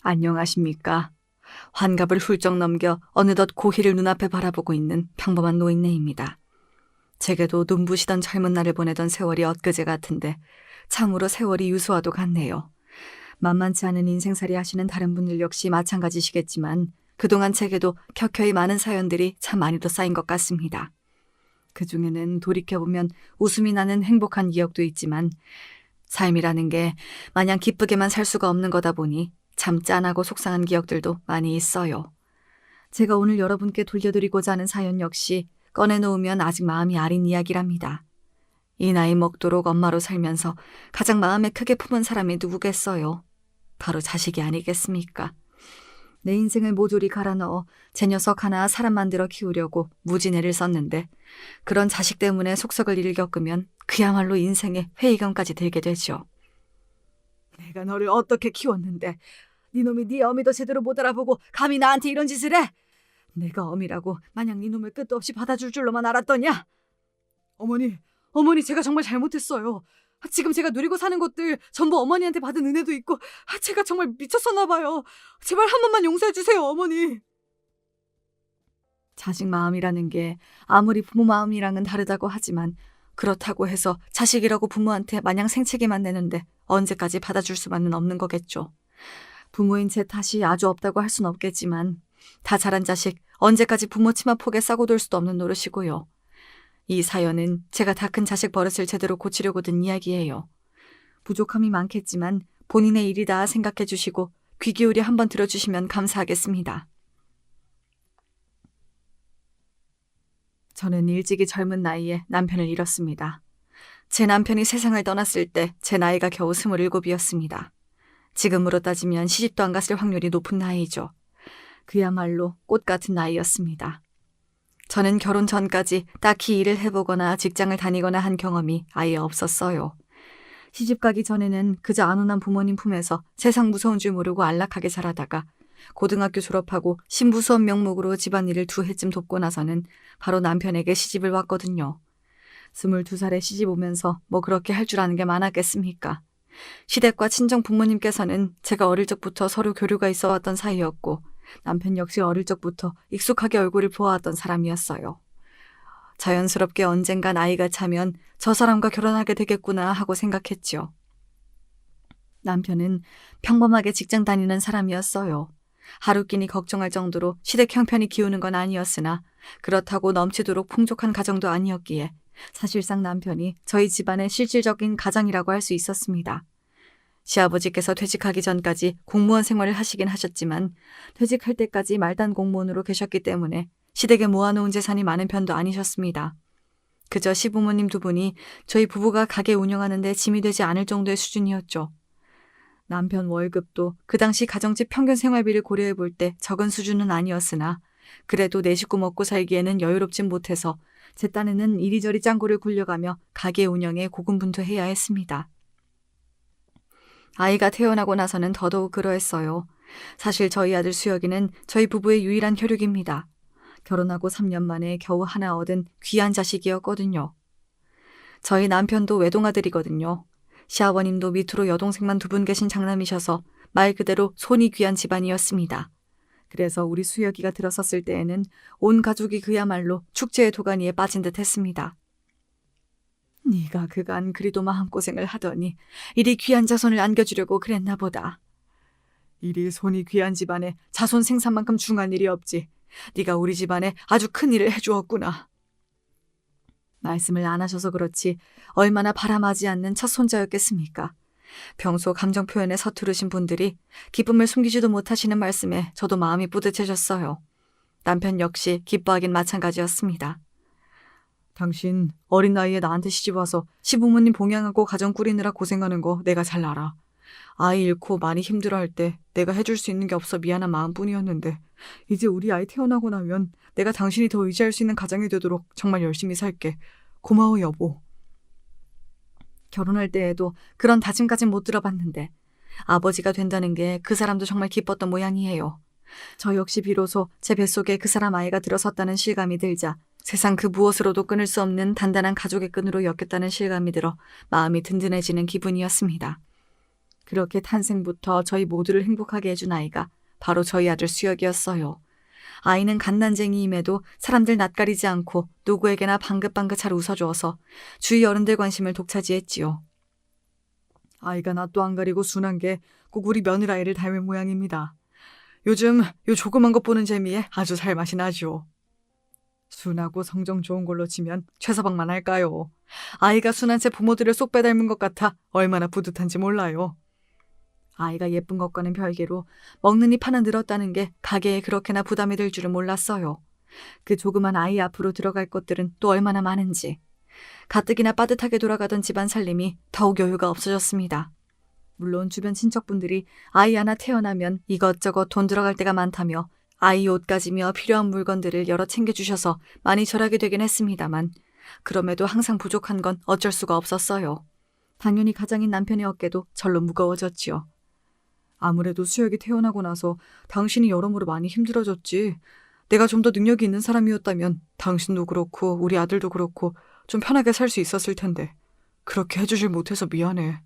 안녕하십니까. 환갑을 훌쩍 넘겨 어느덧 고희를 눈앞에 바라보고 있는 평범한 노인네입니다. 제게도 눈부시던 젊은 날을 보내던 세월이 엊그제 같은데 참으로 세월이 유수와도 같네요. 만만치 않은 인생살이 하시는 다른 분들 역시 마찬가지시겠지만 그동안 제게도 켜켜이 많은 사연들이 참 많이도 쌓인 것 같습니다. 그중에는 돌이켜보면 웃음이 나는 행복한 기억도 있지만 삶이라는 게 마냥 기쁘게만 살 수가 없는 거다 보니 참 짠하고 속상한 기억들도 많이 있어요. 제가 오늘 여러분께 돌려드리고자 하는 사연 역시 꺼내놓으면 아직 마음이 아린 이야기랍니다. 이 나이 먹도록 엄마로 살면서 가장 마음에 크게 품은 사람이 누구겠어요? 바로 자식이 아니겠습니까? 내 인생을 모조리 갈아 넣어 제 녀석 하나 사람 만들어 키우려고 무진애를 썼는데 그런 자식 때문에 속썩을 일을 겪으면 그야말로 인생에 회의감까지 들게 되죠. 내가 너를 어떻게 키웠는데 네 놈이 네 어미도 제대로 못 알아보고 감히 나한테 이런 짓을 해? 내가 어미라고 마냥 네 놈을 끝도 없이 받아줄 줄로만 알았더냐? 어머니 제가 정말 잘못했어요. 지금 제가 누리고 사는 것들 전부 어머니한테 받은 은혜도 있고 제가 정말 미쳤었나 봐요. 제발 한 번만 용서해 주세요, 어머니. 자식 마음이라는 게 아무리 부모 마음이랑은 다르다고 하지만 그렇다고 해서 자식이라고 부모한테 마냥 생채기만 내는데 언제까지 받아줄 수만은 없는 거겠죠. 부모인 제 탓이 아주 없다고 할 순 없겠지만 다 자란 자식 언제까지 부모 치마폭에 싸고 돌 수도 없는 노릇이고요. 이 사연은 제가 다 큰 자식 버릇을 제대로 고치려고 든 이야기예요. 부족함이 많겠지만 본인의 일이다 생각해 주시고 귀 기울여 한번 들어주시면 감사하겠습니다. 저는 일찍이 젊은 나이에 남편을 잃었습니다. 제 남편이 세상을 떠났을 때 제 나이가 겨우 27이었습니다. 지금으로 따지면 시집도 안 갔을 확률이 높은 나이죠. 그야말로 꽃 같은 나이였습니다. 저는 결혼 전까지 딱히 일을 해보거나 직장을 다니거나 한 경험이 아예 없었어요. 시집 가기 전에는 그저 안온한 부모님 품에서 세상 무서운 줄 모르고 안락하게 자라다가 고등학교 졸업하고 신부 수업 명목으로 집안일을 2해쯤 돕고 나서는 바로 남편에게 시집을 왔거든요. 22살에 시집 오면서 뭐 그렇게 할 줄 아는 게 많았겠습니까? 시댁과 친정 부모님께서는 제가 어릴 적부터 서로 교류가 있어 왔던 사이였고 남편 역시 어릴 적부터 익숙하게 얼굴을 보아왔던 사람이었어요. 자연스럽게 언젠가 나이가 차면 저 사람과 결혼하게 되겠구나 하고 생각했죠. 남편은 평범하게 직장 다니는 사람이었어요. 하루 끼니 걱정할 정도로 시댁 형편이 기우는 건 아니었으나 그렇다고 넘치도록 풍족한 가정도 아니었기에 사실상 남편이 저희 집안의 실질적인 가장이라고 할 수 있었습니다. 시아버지께서 퇴직하기 전까지 공무원 생활을 하시긴 하셨지만 퇴직할 때까지 말단 공무원으로 계셨기 때문에 시댁에 모아놓은 재산이 많은 편도 아니셨습니다. 그저 시부모님 2분이 저희 부부가 가게 운영하는 데 짐이 되지 않을 정도의 수준이었죠. 남편 월급도 그 당시 가정집 평균 생활비를 고려해 볼 때 적은 수준은 아니었으나 그래도 4식구 먹고 살기에는 여유롭진 못해서 제 딴에는 이리저리 짱구를 굴려가며 가게 운영에 고군분투해야 했습니다. 아이가 태어나고 나서는 더더욱 그러했어요. 사실 저희 아들 수혁이는 저희 부부의 유일한 혈육입니다. 결혼하고 3년 만에 겨우 하나 얻은 귀한 자식이었거든요. 저희 남편도 외동아들이거든요. 시아버님도 밑으로 여동생만 2분 계신 장남이셔서 말 그대로 손이 귀한 집안이었습니다. 그래서 우리 수혁이가 들어섰을 때에는 온 가족이 그야말로 축제의 도가니에 빠진 듯 했습니다. 네가 그간 그리도 마음고생을 하더니 이리 귀한 자손을 안겨주려고 그랬나 보다. 이리 손이 귀한 집안에 자손 생산만큼 중요한 일이 없지. 네가 우리 집안에 아주 큰 일을 해주었구나. 말씀을 안 하셔서 그렇지 얼마나 바람하지 않는 첫 손자였겠습니까? 평소 감정 표현에 서투르신 분들이 기쁨을 숨기지도 못하시는 말씀에 저도 마음이 뿌듯해졌어요. 남편 역시 기뻐하긴 마찬가지였습니다. 당신 어린 나이에 나한테 시집와서 시부모님 봉양하고 가정 꾸리느라 고생하는 거 내가 잘 알아. 아이 잃고 많이 힘들어할 때 내가 해줄 수 있는 게 없어 미안한 마음뿐이었는데 이제 우리 아이 태어나고 나면 내가 당신이 더 의지할 수 있는 가장이 되도록 정말 열심히 살게. 고마워 여보. 결혼할 때에도 그런 다짐까진 못 들어봤는데 아버지가 된다는 게 그 사람도 정말 기뻤던 모양이에요. 저 역시 비로소 제 뱃속에 그 사람 아이가 들어섰다는 실감이 들자 세상 그 무엇으로도 끊을 수 없는 단단한 가족의 끈으로 엮였다는 실감이 들어 마음이 든든해지는 기분이었습니다. 그렇게 탄생부터 저희 모두를 행복하게 해준 아이가 바로 저희 아들 수혁이었어요. 아이는 갓난쟁이임에도 사람들 낯가리지 않고 누구에게나 방긋방긋 잘 웃어주어서 주위 어른들 관심을 독차지했지요. 아이가 낯도 안 가리고 순한 게 꼭 우리 며느라이를 닮은 모양입니다. 요즘 요 조그만 것 보는 재미에 아주 살맛이 나죠. 순하고 성정 좋은 걸로 치면 최서방만 할까요? 아이가 순한 채 부모들을 쏙 빼닮은 것 같아 얼마나 뿌듯한지 몰라요. 아이가 예쁜 것과는 별개로 먹는 입 하나 늘었다는 게 가게에 그렇게나 부담이 될 줄은 몰랐어요. 그 조그만 아이 앞으로 들어갈 것들은 또 얼마나 많은지. 가뜩이나 빠듯하게 돌아가던 집안 살림이 더욱 여유가 없어졌습니다. 물론 주변 친척분들이 아이 하나 태어나면 이것저것 돈 들어갈 때가 많다며 아이 옷가지며 필요한 물건들을 여러 챙겨주셔서 많이 절하게 되긴 했습니다만 그럼에도 항상 부족한 건 어쩔 수가 없었어요. 당연히 가장인 남편의 어깨도 절로 무거워졌지요. 아무래도 수혁이 태어나고 나서 당신이 여러모로 많이 힘들어졌지. 내가 좀 더 능력이 있는 사람이었다면 당신도 그렇고 우리 아들도 그렇고 좀 편하게 살 수 있었을 텐데 그렇게 해주질 못해서 미안해.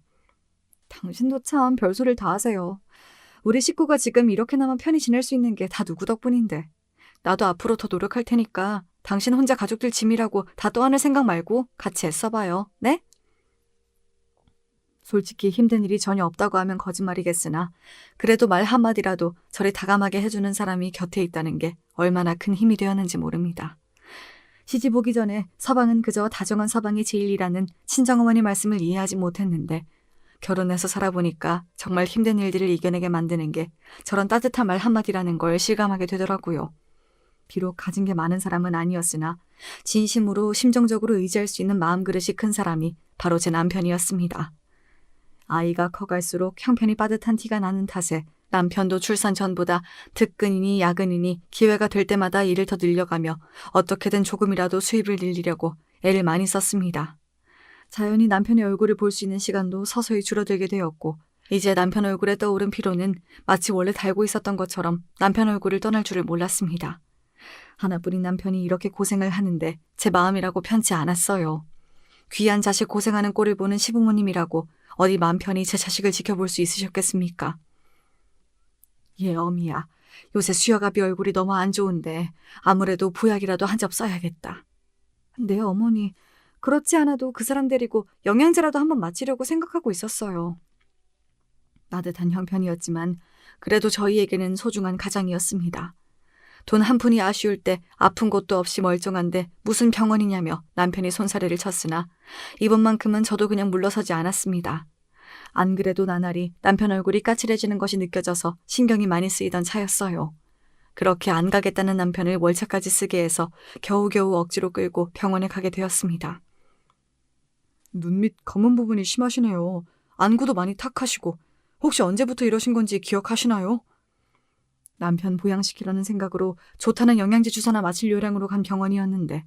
당신도 참 별소리를 다 하세요. 우리 식구가 지금 이렇게나마 편히 지낼 수 있는 게 다 누구 덕분인데. 나도 앞으로 더 노력할 테니까 당신 혼자 가족들 짐이라고 다 떠안을 생각 말고 같이 애써봐요. 네? 솔직히 힘든 일이 전혀 없다고 하면 거짓말이겠으나 그래도 말 한마디라도 저를 다감하게 해주는 사람이 곁에 있다는 게 얼마나 큰 힘이 되었는지 모릅니다. 시집 오기 전에 서방은 그저 다정한 서방이 제일이라는 친정어머니 말씀을 이해하지 못했는데 결혼해서 살아보니까 정말 힘든 일들을 이겨내게 만드는 게 저런 따뜻한 말 한마디라는 걸 실감하게 되더라고요. 비록 가진 게 많은 사람은 아니었으나 진심으로 심정적으로 의지할 수 있는 마음그릇이 큰 사람이 바로 제 남편이었습니다. 아이가 커갈수록 형편이 빠듯한 티가 나는 탓에 남편도 출산 전보다 특근이니 야근이니 기회가 될 때마다 일을 더 늘려가며 어떻게든 조금이라도 수입을 늘리려고 애를 많이 썼습니다. 자연히 남편의 얼굴을 볼 수 있는 시간도 서서히 줄어들게 되었고 이제 남편 얼굴에 떠오른 피로는 마치 원래 달고 있었던 것처럼 남편 얼굴을 떠날 줄을 몰랐습니다. 하나뿐인 남편이 이렇게 고생을 하는데 제 마음이라고 편치 않았어요. 귀한 자식 고생하는 꼴을 보는 시부모님이라고 어디 맘 편히 제 자식을 지켜볼 수 있으셨겠습니까? 예, 어미야. 요새 수혁아비 얼굴이 너무 안 좋은데 아무래도 보약이라도 한 접 써야겠다. 네, 어머니. 그렇지 않아도 그 사람 데리고 영양제라도 한번 맞히려고 생각하고 있었어요. 따뜻한 형편이었지만 그래도 저희에게는 소중한 가장이었습니다. 돈 한 푼이 아쉬울 때 아픈 곳도 없이 멀쩡한데 무슨 병원이냐며 남편이 손사래를 쳤으나 이번만큼은 저도 그냥 물러서지 않았습니다. 안 그래도 나날이 남편 얼굴이 까칠해지는 것이 느껴져서 신경이 많이 쓰이던 차였어요. 그렇게 안 가겠다는 남편을 월차까지 쓰게 해서 겨우겨우 억지로 끌고 병원에 가게 되었습니다. 눈 밑 검은 부분이 심하시네요. 안구도 많이 탁하시고 혹시 언제부터 이러신 건지 기억하시나요? 남편 보양시키려는 생각으로 좋다는 영양제 주사나 맞을 요량으로 간 병원이었는데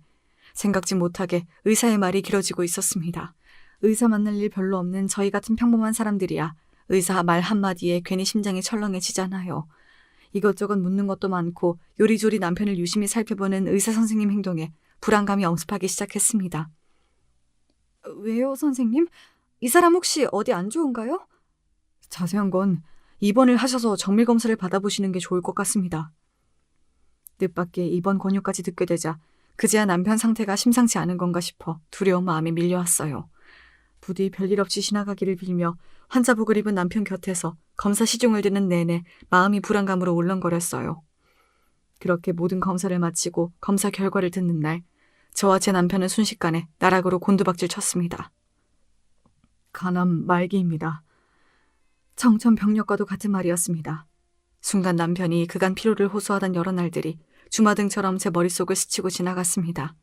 생각지 못하게 의사의 말이 길어지고 있었습니다. 의사 만날 일 별로 없는 저희 같은 평범한 사람들이야 의사 말 한마디에 괜히 심장이 철렁해지잖아요. 이것저것 묻는 것도 많고 요리조리 남편을 유심히 살펴보는 의사 선생님 행동에 불안감이 엄습하기 시작했습니다. 왜요, 선생님? 이 사람 혹시 어디 안 좋은가요? 자세한 건 입원을 하셔서 정밀검사를 받아보시는 게 좋을 것 같습니다. 뜻밖의 입원 권유까지 듣게 되자 그제야 남편 상태가 심상치 않은 건가 싶어 두려운 마음이 밀려왔어요. 부디 별일 없이 지나가기를 빌며 환자복을 입은 남편 곁에서 검사 시중을 듣는 내내 마음이 불안감으로 울렁거렸어요. 그렇게 모든 검사를 마치고 검사 결과를 듣는 날 저와 제 남편은 순식간에 나락으로 곤두박질 쳤습니다. 간암 말기입니다. 청천벽력과도 같은 말이었습니다. 순간 남편이 그간 피로를 호소하던 여러 날들이 주마등처럼 제 머릿속을 스치고 지나갔습니다.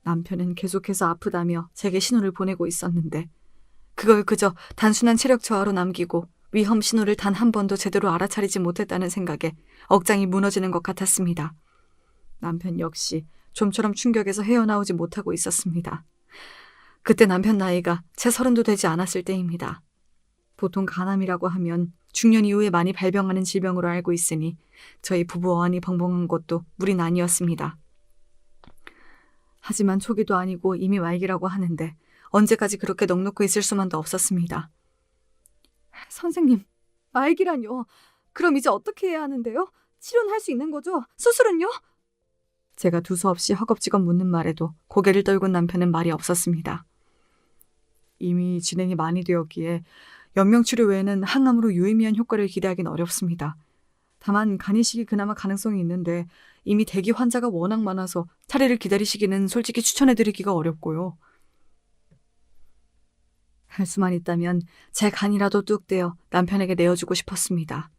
남편은 계속해서 아프다며 제게 신호를 보내고 있었는데 그걸 그저 단순한 체력 저하로 남기고 위험 신호를 단 한 번도 제대로 알아차리지 못했다는 생각에 억장이 무너지는 것 같았습니다. 남편 역시 좀처럼 충격에서 헤어나오지 못하고 있었습니다. 그때 남편 나이가 채 30도 되지 않았을 때입니다. 보통 간암이라고 하면 중년 이후에 많이 발병하는 질병으로 알고 있으니 저희 부부 어안이 벙벙한 것도 무리는 아니었습니다. 하지만 초기도 아니고 이미 말기라고 하는데 언제까지 그렇게 넋놓고 있을 수만도 없었습니다. 선생님, 말기란요. 그럼 이제 어떻게 해야 하는데요? 치료는 할 수 있는 거죠? 수술은요? 제가 두서없이 허겁지겁 묻는 말에도 고개를 떨군 남편은 말이 없었습니다. 이미 진행이 많이 되었기에 연명치료 외에는 항암으로 유의미한 효과를 기대하기는 어렵습니다. 다만 간이식이 그나마 가능성이 있는데 이미 대기 환자가 워낙 많아서 차례를 기다리시기는 솔직히 추천해드리기가 어렵고요. 할 수만 있다면 제 간이라도 뚝 떼어 남편에게 내어주고 싶었습니다.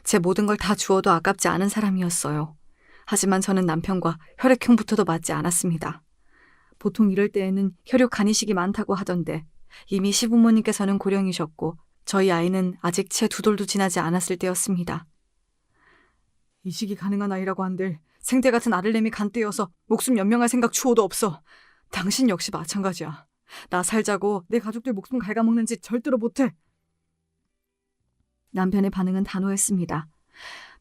제 모든 걸 다 주어도 아깝지 않은 사람이었어요. 하지만 저는 남편과 혈액형부터도 맞지 않았습니다. 보통 이럴 때에는 혈육 간이식이 많다고 하던데 이미 시부모님께서는 고령이셨고 저희 아이는 아직 채 2돌도 지나지 않았을 때였습니다. 이식이 가능한 아이라고 한들 생태 같은 아들내미 간떼여서 목숨 연명할 생각 추호도 없어. 당신 역시 마찬가지야. 나 살자고 내 가족들 목숨 갉아먹는 짓 절대로 못해. 남편의 반응은 단호했습니다.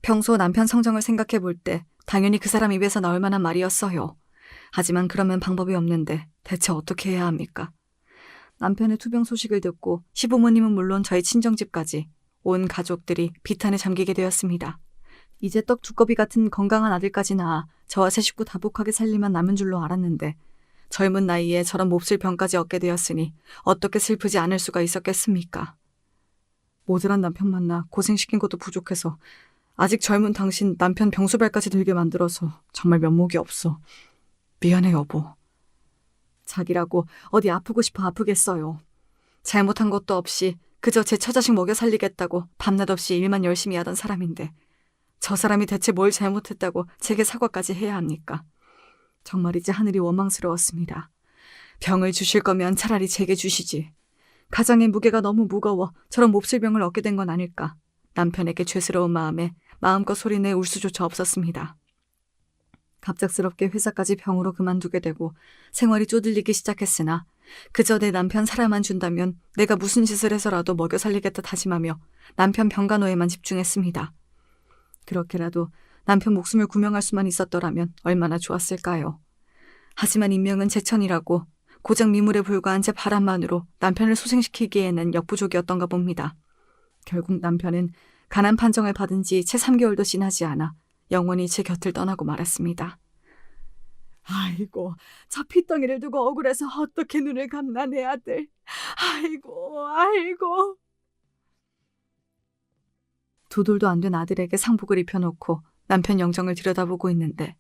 평소 남편 성정을 생각해 볼 때 당연히 그 사람 입에서 나올 만한 말이었어요. 하지만 그러면 방법이 없는데 대체 어떻게 해야 합니까? 남편의 투병 소식을 듣고 시부모님은 물론 저희 친정집까지 온 가족들이 비탄에 잠기게 되었습니다. 이제 떡 두꺼비 같은 건강한 아들까지 낳아 저와 세 식구 다복하게 살리만 남은 줄로 알았는데 젊은 나이에 저런 몹쓸 병까지 얻게 되었으니 어떻게 슬프지 않을 수가 있었겠습니까? 모질한 남편 만나 고생시킨 것도 부족해서 아직 젊은 당신 남편 병수발까지 들게 만들어서 정말 면목이 없어. 미안해 여보. 자기라고 어디 아프고 싶어 아프겠어요. 잘못한 것도 없이 그저 제 처자식 먹여 살리겠다고 밤낮 없이 일만 열심히 하던 사람인데 저 사람이 대체 뭘 잘못했다고 제게 사과까지 해야 합니까? 정말이지 하늘이 원망스러웠습니다. 병을 주실 거면 차라리 제게 주시지. 가장의 무게가 너무 무거워 저런 몹쓸 병을 얻게 된 건 아닐까. 남편에게 죄스러운 마음에 마음껏 소리내 울 수조차 없었습니다. 갑작스럽게 회사까지 병으로 그만두게 되고 생활이 쪼들리기 시작했으나 그저 내 남편 살아만 준다면 내가 무슨 짓을 해서라도 먹여 살리겠다 다짐하며 남편 병간호에만 집중했습니다. 그렇게라도 남편 목숨을 구명할 수만 있었더라면 얼마나 좋았을까요. 하지만 인명은 제천이라고 고작 미물에 불과한 제 바람만으로 남편을 소생시키기에는 역부족이었던가 봅니다. 결국 남편은 가난 판정을 받은 지 채 3개월도 지나지 않아 영원히 제 곁을 떠나고 말았습니다. 아이고, 저 핏덩이를 두고 억울해서 어떻게 눈을 감나 내 아들. 아이고. 2돌도 안 된 아들에게 상복을 입혀놓고 남편 영정을 들여다보고 있는데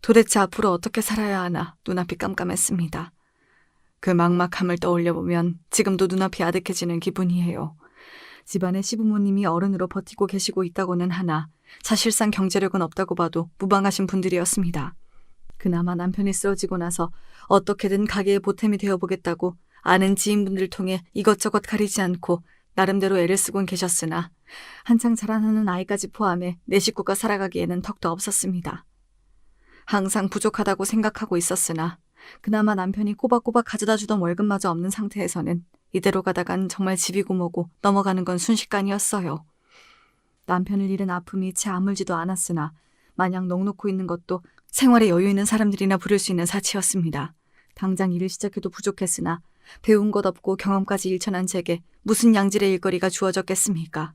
도대체 앞으로 어떻게 살아야 하나 눈앞이 깜깜했습니다. 그 막막함을 떠올려보면 지금도 눈앞이 아득해지는 기분이에요. 집안의 시부모님이 어른으로 버티고 계시고 있다고는 하나 사실상 경제력은 없다고 봐도 무방하신 분들이었습니다. 그나마 남편이 쓰러지고 나서 어떻게든 가게의 보탬이 되어보겠다고 아는 지인분들 통해 이것저것 가리지 않고 나름대로 애를 쓰곤 계셨으나 한창 자라나는 아이까지 포함해 내 식구가 살아가기에는 턱도 없었습니다. 항상 부족하다고 생각하고 있었으나 그나마 남편이 꼬박꼬박 가져다 주던 월급마저 없는 상태에서는 이대로 가다간 정말 집이고 뭐고 넘어가는 건 순식간이었어요. 남편을 잃은 아픔이 채 아물지도 않았으나 마냥 넋놓고 있는 것도 생활에 여유 있는 사람들이나 부를 수 있는 사치였습니다. 당장 일을 시작해도 부족했으나 배운 것 없고 경험까지 일천한 제게 무슨 양질의 일거리가 주어졌겠습니까?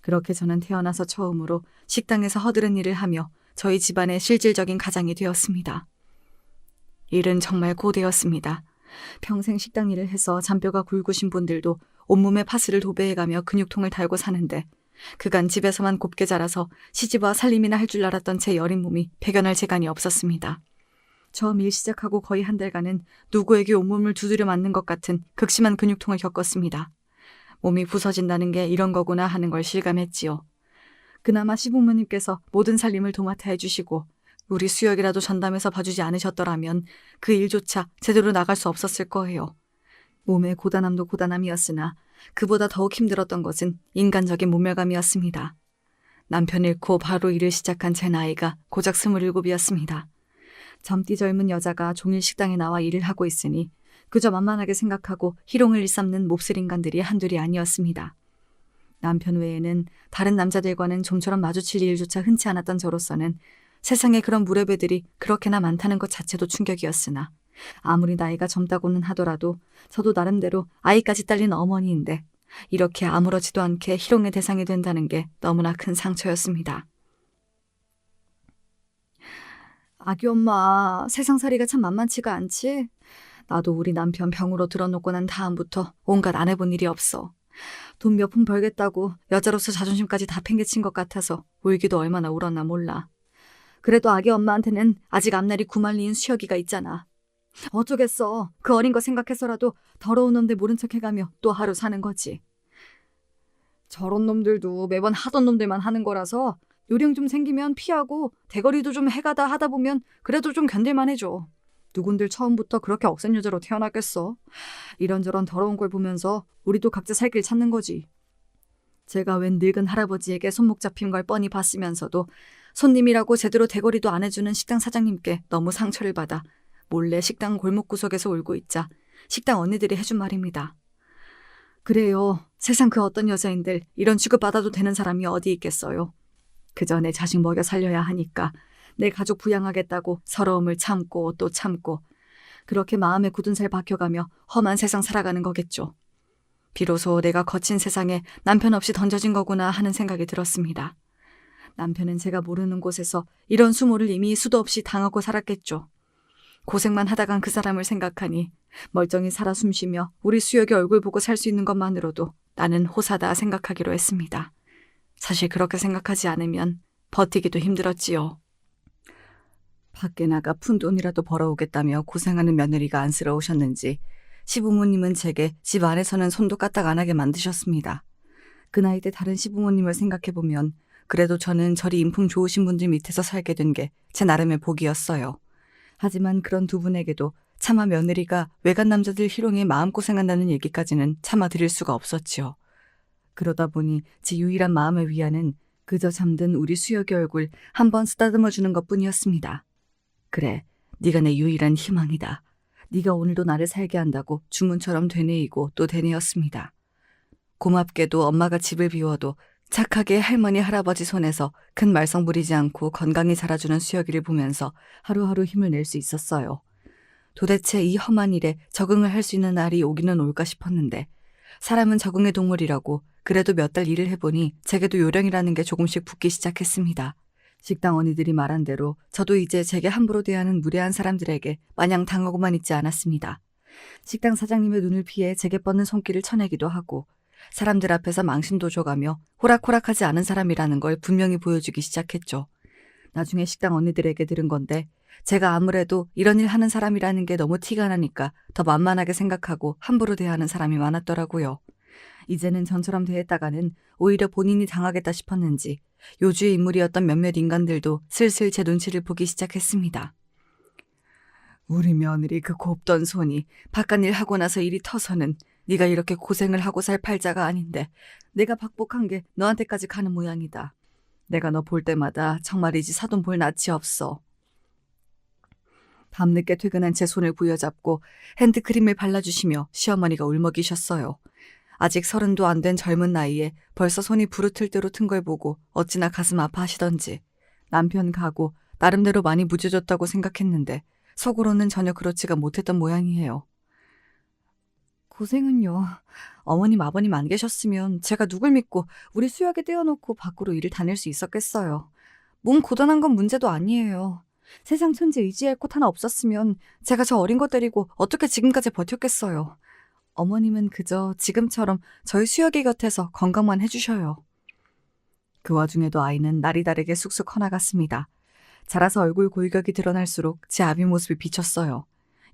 그렇게 저는 태어나서 처음으로 식당에서 허드렛 일을 하며 저희 집안의 실질적인 가장이 되었습니다. 일은 정말 고되었습니다. 평생 식당 일을 해서 잔뼈가 굵으신 분들도 온몸에 파스를 도배해가며 근육통을 달고 사는데 그간 집에서만 곱게 자라서 시집와 살림이나 할 줄 알았던 제 여린 몸이 배견할 재간이 없었습니다. 처음 일 시작하고 거의 한 달간은 누구에게 온몸을 두드려 맞는 것 같은 극심한 근육통을 겪었습니다. 몸이 부서진다는 게 이런 거구나 하는 걸 실감했지요. 그나마 시부모님께서 모든 살림을 도맡아 해주시고 우리 수혁이라도 전담해서 봐주지 않으셨더라면 그 일조차 제대로 나갈 수 없었을 거예요. 몸의 고단함도 고단함이었으나 그보다 더욱 힘들었던 것은 인간적인 모멸감이었습니다. 남편 잃고 바로 일을 시작한 제 나이가 고작 27이었습니다. 젊디 젊은 여자가 종일 식당에 나와 일을 하고 있으니 그저 만만하게 생각하고 희롱을 일삼는 몹쓸 인간들이 한둘이 아니었습니다. 남편 외에는 다른 남자들과는 좀처럼 마주칠 일조차 흔치 않았던 저로서는 세상에 그런 무례배들이 그렇게나 많다는 것 자체도 충격이었으나 아무리 나이가 젊다고는 하더라도 저도 나름대로 아이까지 딸린 어머니인데 이렇게 아무렇지도 않게 희롱의 대상이 된다는 게 너무나 큰 상처였습니다. 아기 엄마, 세상살이가 참 만만치가 않지? 나도 우리 남편 병으로 들어놓고 난 다음부터 온갖 안 해본 일이 없어. 돈 몇 푼 벌겠다고 여자로서 자존심까지 다 팽개친 것 같아서 울기도 얼마나 울었나 몰라. 그래도 아기 엄마한테는 아직 앞날이 구말리인 수혁이가 있잖아. 어쩌겠어. 그 어린 거 생각해서라도 더러운 놈들 모른 척 해가며 또 하루 사는 거지. 저런 놈들도 매번 하던 놈들만 하는 거라서 요령 좀 생기면 피하고 대거리도 좀 해가다 하다 보면 그래도 좀 견딜만 해줘. 누군들 처음부터 그렇게 억센 여자로 태어났겠어. 이런저런 더러운 걸 보면서 우리도 각자 살 길 찾는 거지. 제가 웬 늙은 할아버지에게 손목 잡힌 걸 뻔히 봤으면서도 손님이라고 제대로 대거리도 안 해주는 식당 사장님께 너무 상처를 받아 몰래 식당 골목구석에서 울고 있자 식당 언니들이 해준 말입니다. 그래요. 세상 그 어떤 여자인들 이런 취급받아도 되는 사람이 어디 있겠어요. 그저 내 자식 먹여 살려야 하니까 내 가족 부양하겠다고 서러움을 참고 또 참고 그렇게 마음에 굳은 살 박혀가며 험한 세상 살아가는 거겠죠. 비로소 내가 거친 세상에 남편 없이 던져진 거구나 하는 생각이 들었습니다. 남편은 제가 모르는 곳에서 이런 수모를 이미 수도 없이 당하고 살았겠죠. 고생만 하다간 그 사람을 생각하니 멀쩡히 살아 숨쉬며 우리 수혁의 얼굴 보고 살 수 있는 것만으로도 나는 호사다 생각하기로 했습니다. 사실 그렇게 생각하지 않으면 버티기도 힘들었지요. 밖에 나가 푼돈이라도 벌어오겠다며 고생하는 며느리가 안쓰러우셨는지 시부모님은 제게 집 안에서는 손도 까딱 안 하게 만드셨습니다. 그 나이 때 다른 시부모님을 생각해보면 그래도 저는 저리 인품 좋으신 분들 밑에서 살게 된 게 제 나름의 복이었어요. 하지만 그런 두 분에게도 차마 며느리가 외간 남자들 희롱에 마음고생한다는 얘기까지는 참아 드릴 수가 없었지요. 그러다 보니 제 유일한 마음의 위안은 그저 잠든 우리 수혁의 얼굴 한번 쓰다듬어주는 것뿐이었습니다. 그래, 네가 내 유일한 희망이다. 네가 오늘도 나를 살게 한다고 주문처럼 되뇌이고 또 되뇌었습니다. 고맙게도 엄마가 집을 비워도 착하게 할머니 할아버지 손에서 큰 말썽 부리지 않고 건강히 자라주는 수혁이를 보면서 하루하루 힘을 낼 수 있었어요. 도대체 이 험한 일에 적응을 할 수 있는 날이 오기는 올까 싶었는데 사람은 적응의 동물이라고 그래도 몇 달 일을 해보니 제게도 요령이라는 게 조금씩 붙기 시작했습니다. 식당 언니들이 말한 대로 저도 이제 제게 함부로 대하는 무례한 사람들에게 마냥 당하고만 있지 않았습니다. 식당 사장님의 눈을 피해 제게 뻗는 손길을 쳐내기도 하고 사람들 앞에서 망신도 줘가며 호락호락하지 않은 사람이라는 걸 분명히 보여주기 시작했죠. 나중에 식당 언니들에게 들은 건데 제가 아무래도 이런 일 하는 사람이라는 게 너무 티가 나니까 더 만만하게 생각하고 함부로 대하는 사람이 많았더라고요. 이제는 전처럼 대했다가는 오히려 본인이 당하겠다 싶었는지 요주의 인물이었던 몇몇 인간들도 슬슬 제 눈치를 보기 시작했습니다. 우리 며느리 그 곱던 손이 바깥일 하고 나서 일이 터서는 네가 이렇게 고생을 하고 살 팔자가 아닌데 내가 박복한 게 너한테까지 가는 모양이다. 내가 너 볼 때마다 정말이지 사돈 볼 낯이 없어. 밤늦게 퇴근한 제 손을 부여잡고 핸드크림을 발라주시며 시어머니가 울먹이셨어요. 아직 30도 안 된 젊은 나이에 벌써 손이 부르틀 대로 튼 걸 보고 어찌나 가슴 아파하시던지 남편 가고 나름대로 많이 무뎌졌다고 생각했는데 속으로는 전혀 그렇지가 못했던 모양이에요. 고생은요. 어머님 아버님 안 계셨으면 제가 누굴 믿고 우리 수혁에 떼어놓고 밖으로 일을 다닐 수 있었겠어요. 몸 고단한 건 문제도 아니에요. 세상 천지 의지할 곳 하나 없었으면 제가 저 어린 거 데리고 어떻게 지금까지 버텼겠어요. 어머님은 그저 지금처럼 저희 수혁이 곁에서 건강만 해주셔요. 그 와중에도 아이는 날이 다르게 쑥쑥 커나갔습니다. 자라서 얼굴 골격이 드러날수록 제 아비 모습이 비쳤어요.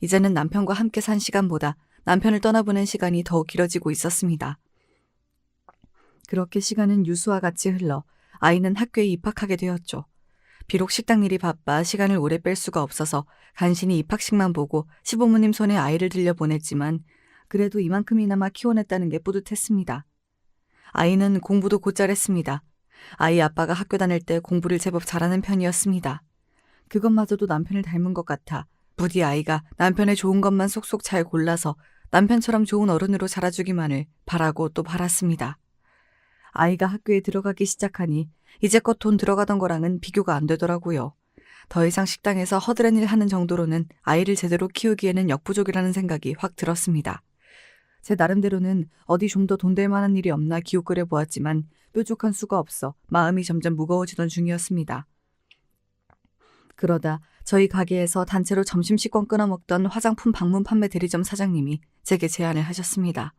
이제는 남편과 함께 산 시간보다 남편을 떠나보낸 시간이 더욱 길어지고 있었습니다. 그렇게 시간은 유수와 같이 흘러 아이는 학교에 입학하게 되었죠. 비록 식당 일이 바빠 시간을 오래 뺄 수가 없어서 간신히 입학식만 보고 시부모님 손에 아이를 들려보냈지만 그래도 이만큼이나마 키워냈다는 게 뿌듯했습니다. 아이는 공부도 곧잘했습니다. 아이 아빠가 학교 다닐 때 공부를 제법 잘하는 편이었습니다. 그것마저도 남편을 닮은 것 같아 부디 아이가 남편의 좋은 것만 쏙쏙 잘 골라서 남편처럼 좋은 어른으로 자라주기만을 바라고 또 바랐습니다. 아이가 학교에 들어가기 시작하니 이제껏 돈 들어가던 거랑은 비교가 안 되더라고요. 더 이상 식당에서 허드렛 일 하는 정도로는 아이를 제대로 키우기에는 역부족이라는 생각이 확 들었습니다. 제 나름대로는 어디 좀 더 돈 될 만한 일이 없나 기웃거려 보았지만 뾰족한 수가 없어 마음이 점점 무거워지던 중이었습니다. 그러다 저희 가게에서 단체로 점심시권 끊어먹던 화장품 방문 판매 대리점 사장님이 제게 제안을 하셨습니다.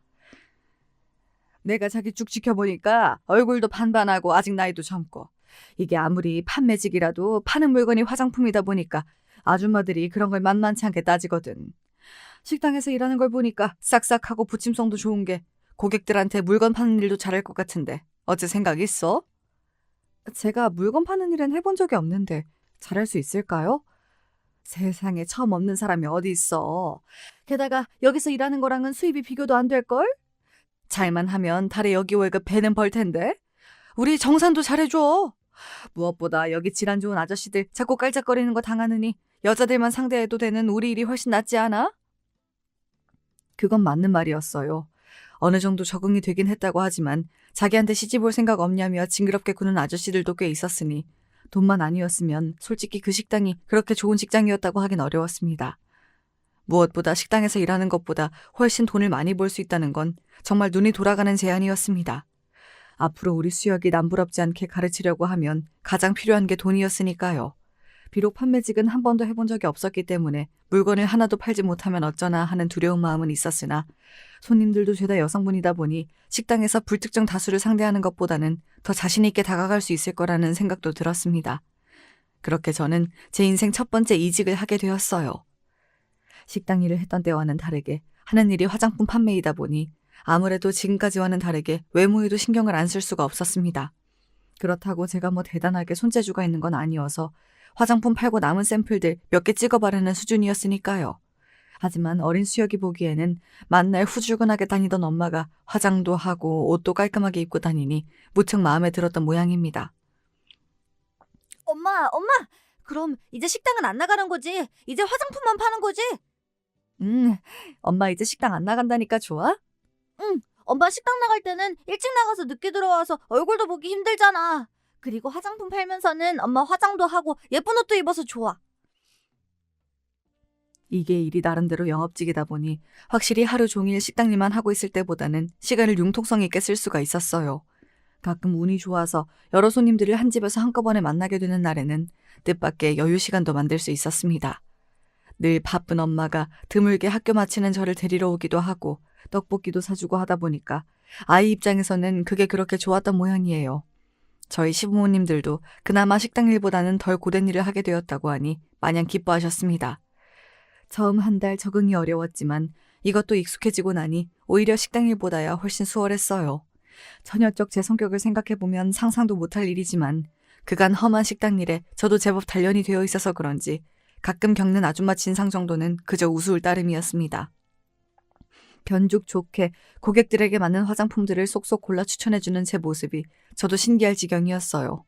내가 자기 쭉 지켜보니까 얼굴도 반반하고 아직 나이도 젊고 이게 아무리 판매직이라도 파는 물건이 화장품이다 보니까 아줌마들이 그런 걸 만만치 않게 따지거든. 식당에서 일하는 걸 보니까 싹싹하고 부침성도 좋은 게 고객들한테 물건 파는 일도 잘할 것 같은데 어째 생각 있어? 제가 물건 파는 일은 해본 적이 없는데 잘할 수 있을까요? 세상에 처음 없는 사람이 어디 있어. 게다가 여기서 일하는 거랑은 수입이 비교도 안 될걸? 잘만 하면 달에 여기 월급 배는 벌 텐데. 우리 정산도 잘해줘. 무엇보다 여기 질환 좋은 아저씨들 자꾸 깔짝거리는 거 당하느니 여자들만 상대해도 되는 우리 일이 훨씬 낫지 않아? 그건 맞는 말이었어요. 어느 정도 적응이 되긴 했다고 하지만 자기한테 시집 올 생각 없냐며 징그럽게 구는 아저씨들도 꽤 있었으니 돈만 아니었으면 솔직히 그 식당이 그렇게 좋은 직장이었다고 하긴 어려웠습니다. 무엇보다 식당에서 일하는 것보다 훨씬 돈을 많이 벌 수 있다는 건 정말 눈이 돌아가는 제안이었습니다. 앞으로 우리 수혁이 남부럽지 않게 가르치려고 하면 가장 필요한 게 돈이었으니까요. 비록 판매직은 한 번도 해본 적이 없었기 때문에 물건을 하나도 팔지 못하면 어쩌나 하는 두려운 마음은 있었으나 손님들도 죄다 여성분이다 보니 식당에서 불특정 다수를 상대하는 것보다는 더 자신 있게 다가갈 수 있을 거라는 생각도 들었습니다. 그렇게 저는 제 인생 첫 번째 이직을 하게 되었어요. 식당 일을 했던 때와는 다르게 하는 일이 화장품 판매이다 보니 아무래도 지금까지와는 다르게 외모에도 신경을 안 쓸 수가 없었습니다. 그렇다고 제가 뭐 대단하게 손재주가 있는 건 아니어서 화장품 팔고 남은 샘플들 몇 개 찍어 바르는 수준이었으니까요. 하지만 어린 수혁이 보기에는 만날 후줄근하게 다니던 엄마가 화장도 하고 옷도 깔끔하게 입고 다니니 무척 마음에 들었던 모양입니다. 엄마, 그럼 이제 식당은 안 나가는 거지? 이제 화장품만 파는 거지? 엄마 이제 식당 안 나간다니까 좋아? 응, 엄마 식당 나갈 때는 일찍 나가서 늦게 들어와서 얼굴도 보기 힘들잖아. 그리고 화장품 팔면서는 엄마 화장도 하고 예쁜 옷도 입어서 좋아. 이게 일이 나름대로 영업직이다 보니 확실히 하루 종일 식당 일만 하고 있을 때보다는 시간을 융통성 있게 쓸 수가 있었어요. 가끔 운이 좋아서 여러 손님들을 한 집에서 한꺼번에 만나게 되는 날에는 뜻밖의 여유 시간도 만들 수 있었습니다. 늘 바쁜 엄마가 드물게 학교 마치는 저를 데리러 오기도 하고 떡볶이도 사주고 하다 보니까 아이 입장에서는 그게 그렇게 좋았던 모양이에요. 저희 시부모님들도 그나마 식당 일보다는 덜 고된 일을 하게 되었다고 하니 마냥 기뻐하셨습니다. 처음 한 달 적응이 어려웠지만 이것도 익숙해지고 나니 오히려 식당 일보다야 훨씬 수월했어요. 처녀적 제 성격을 생각해보면 상상도 못할 일이지만 그간 험한 식당 일에 저도 제법 단련이 되어 있어서 그런지 가끔 겪는 아줌마 진상 정도는 그저 우스울 따름이었습니다. 변죽 좋게 고객들에게 맞는 화장품들을 쏙쏙 골라 추천해주는 제 모습이 저도 신기할 지경이었어요.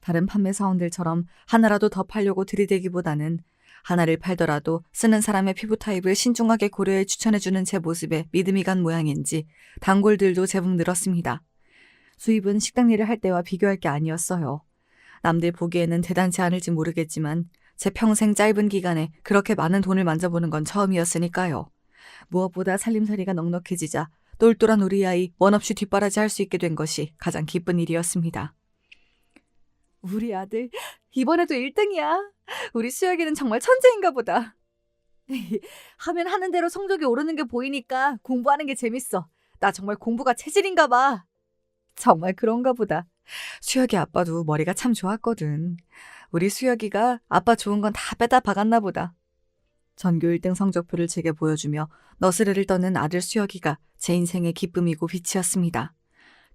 다른 판매 사원들처럼 하나라도 더 팔려고 들이대기보다는 하나를 팔더라도 쓰는 사람의 피부 타입을 신중하게 고려해 추천해주는 제 모습에 믿음이 간 모양인지 단골들도 제법 늘었습니다. 수입은 식당 일을 할 때와 비교할 게 아니었어요. 남들 보기에는 대단치 않을지 모르겠지만 제 평생 짧은 기간에 그렇게 많은 돈을 만져보는 건 처음이었으니까요. 무엇보다 살림살이가 넉넉해지자 똘똘한 우리 아이 원 없이 뒷바라지 할 수 있게 된 것이 가장 기쁜 일이었습니다. 우리 아들 이번에도 1등이야. 우리 수혁이는 정말 천재인가 보다. 하면 하는 대로 성적이 오르는 게 보이니까 공부하는 게 재밌어. 나 정말 공부가 체질인가 봐. 정말 그런가 보다. 수혁이 아빠도 머리가 참 좋았거든. 우리 수혁이가 아빠 좋은 건 다 빼다 박았나 보다. 전교 1등 성적표를 제게 보여주며 너스레를 떠는 아들 수혁이가 제 인생의 기쁨이고 빛이었습니다.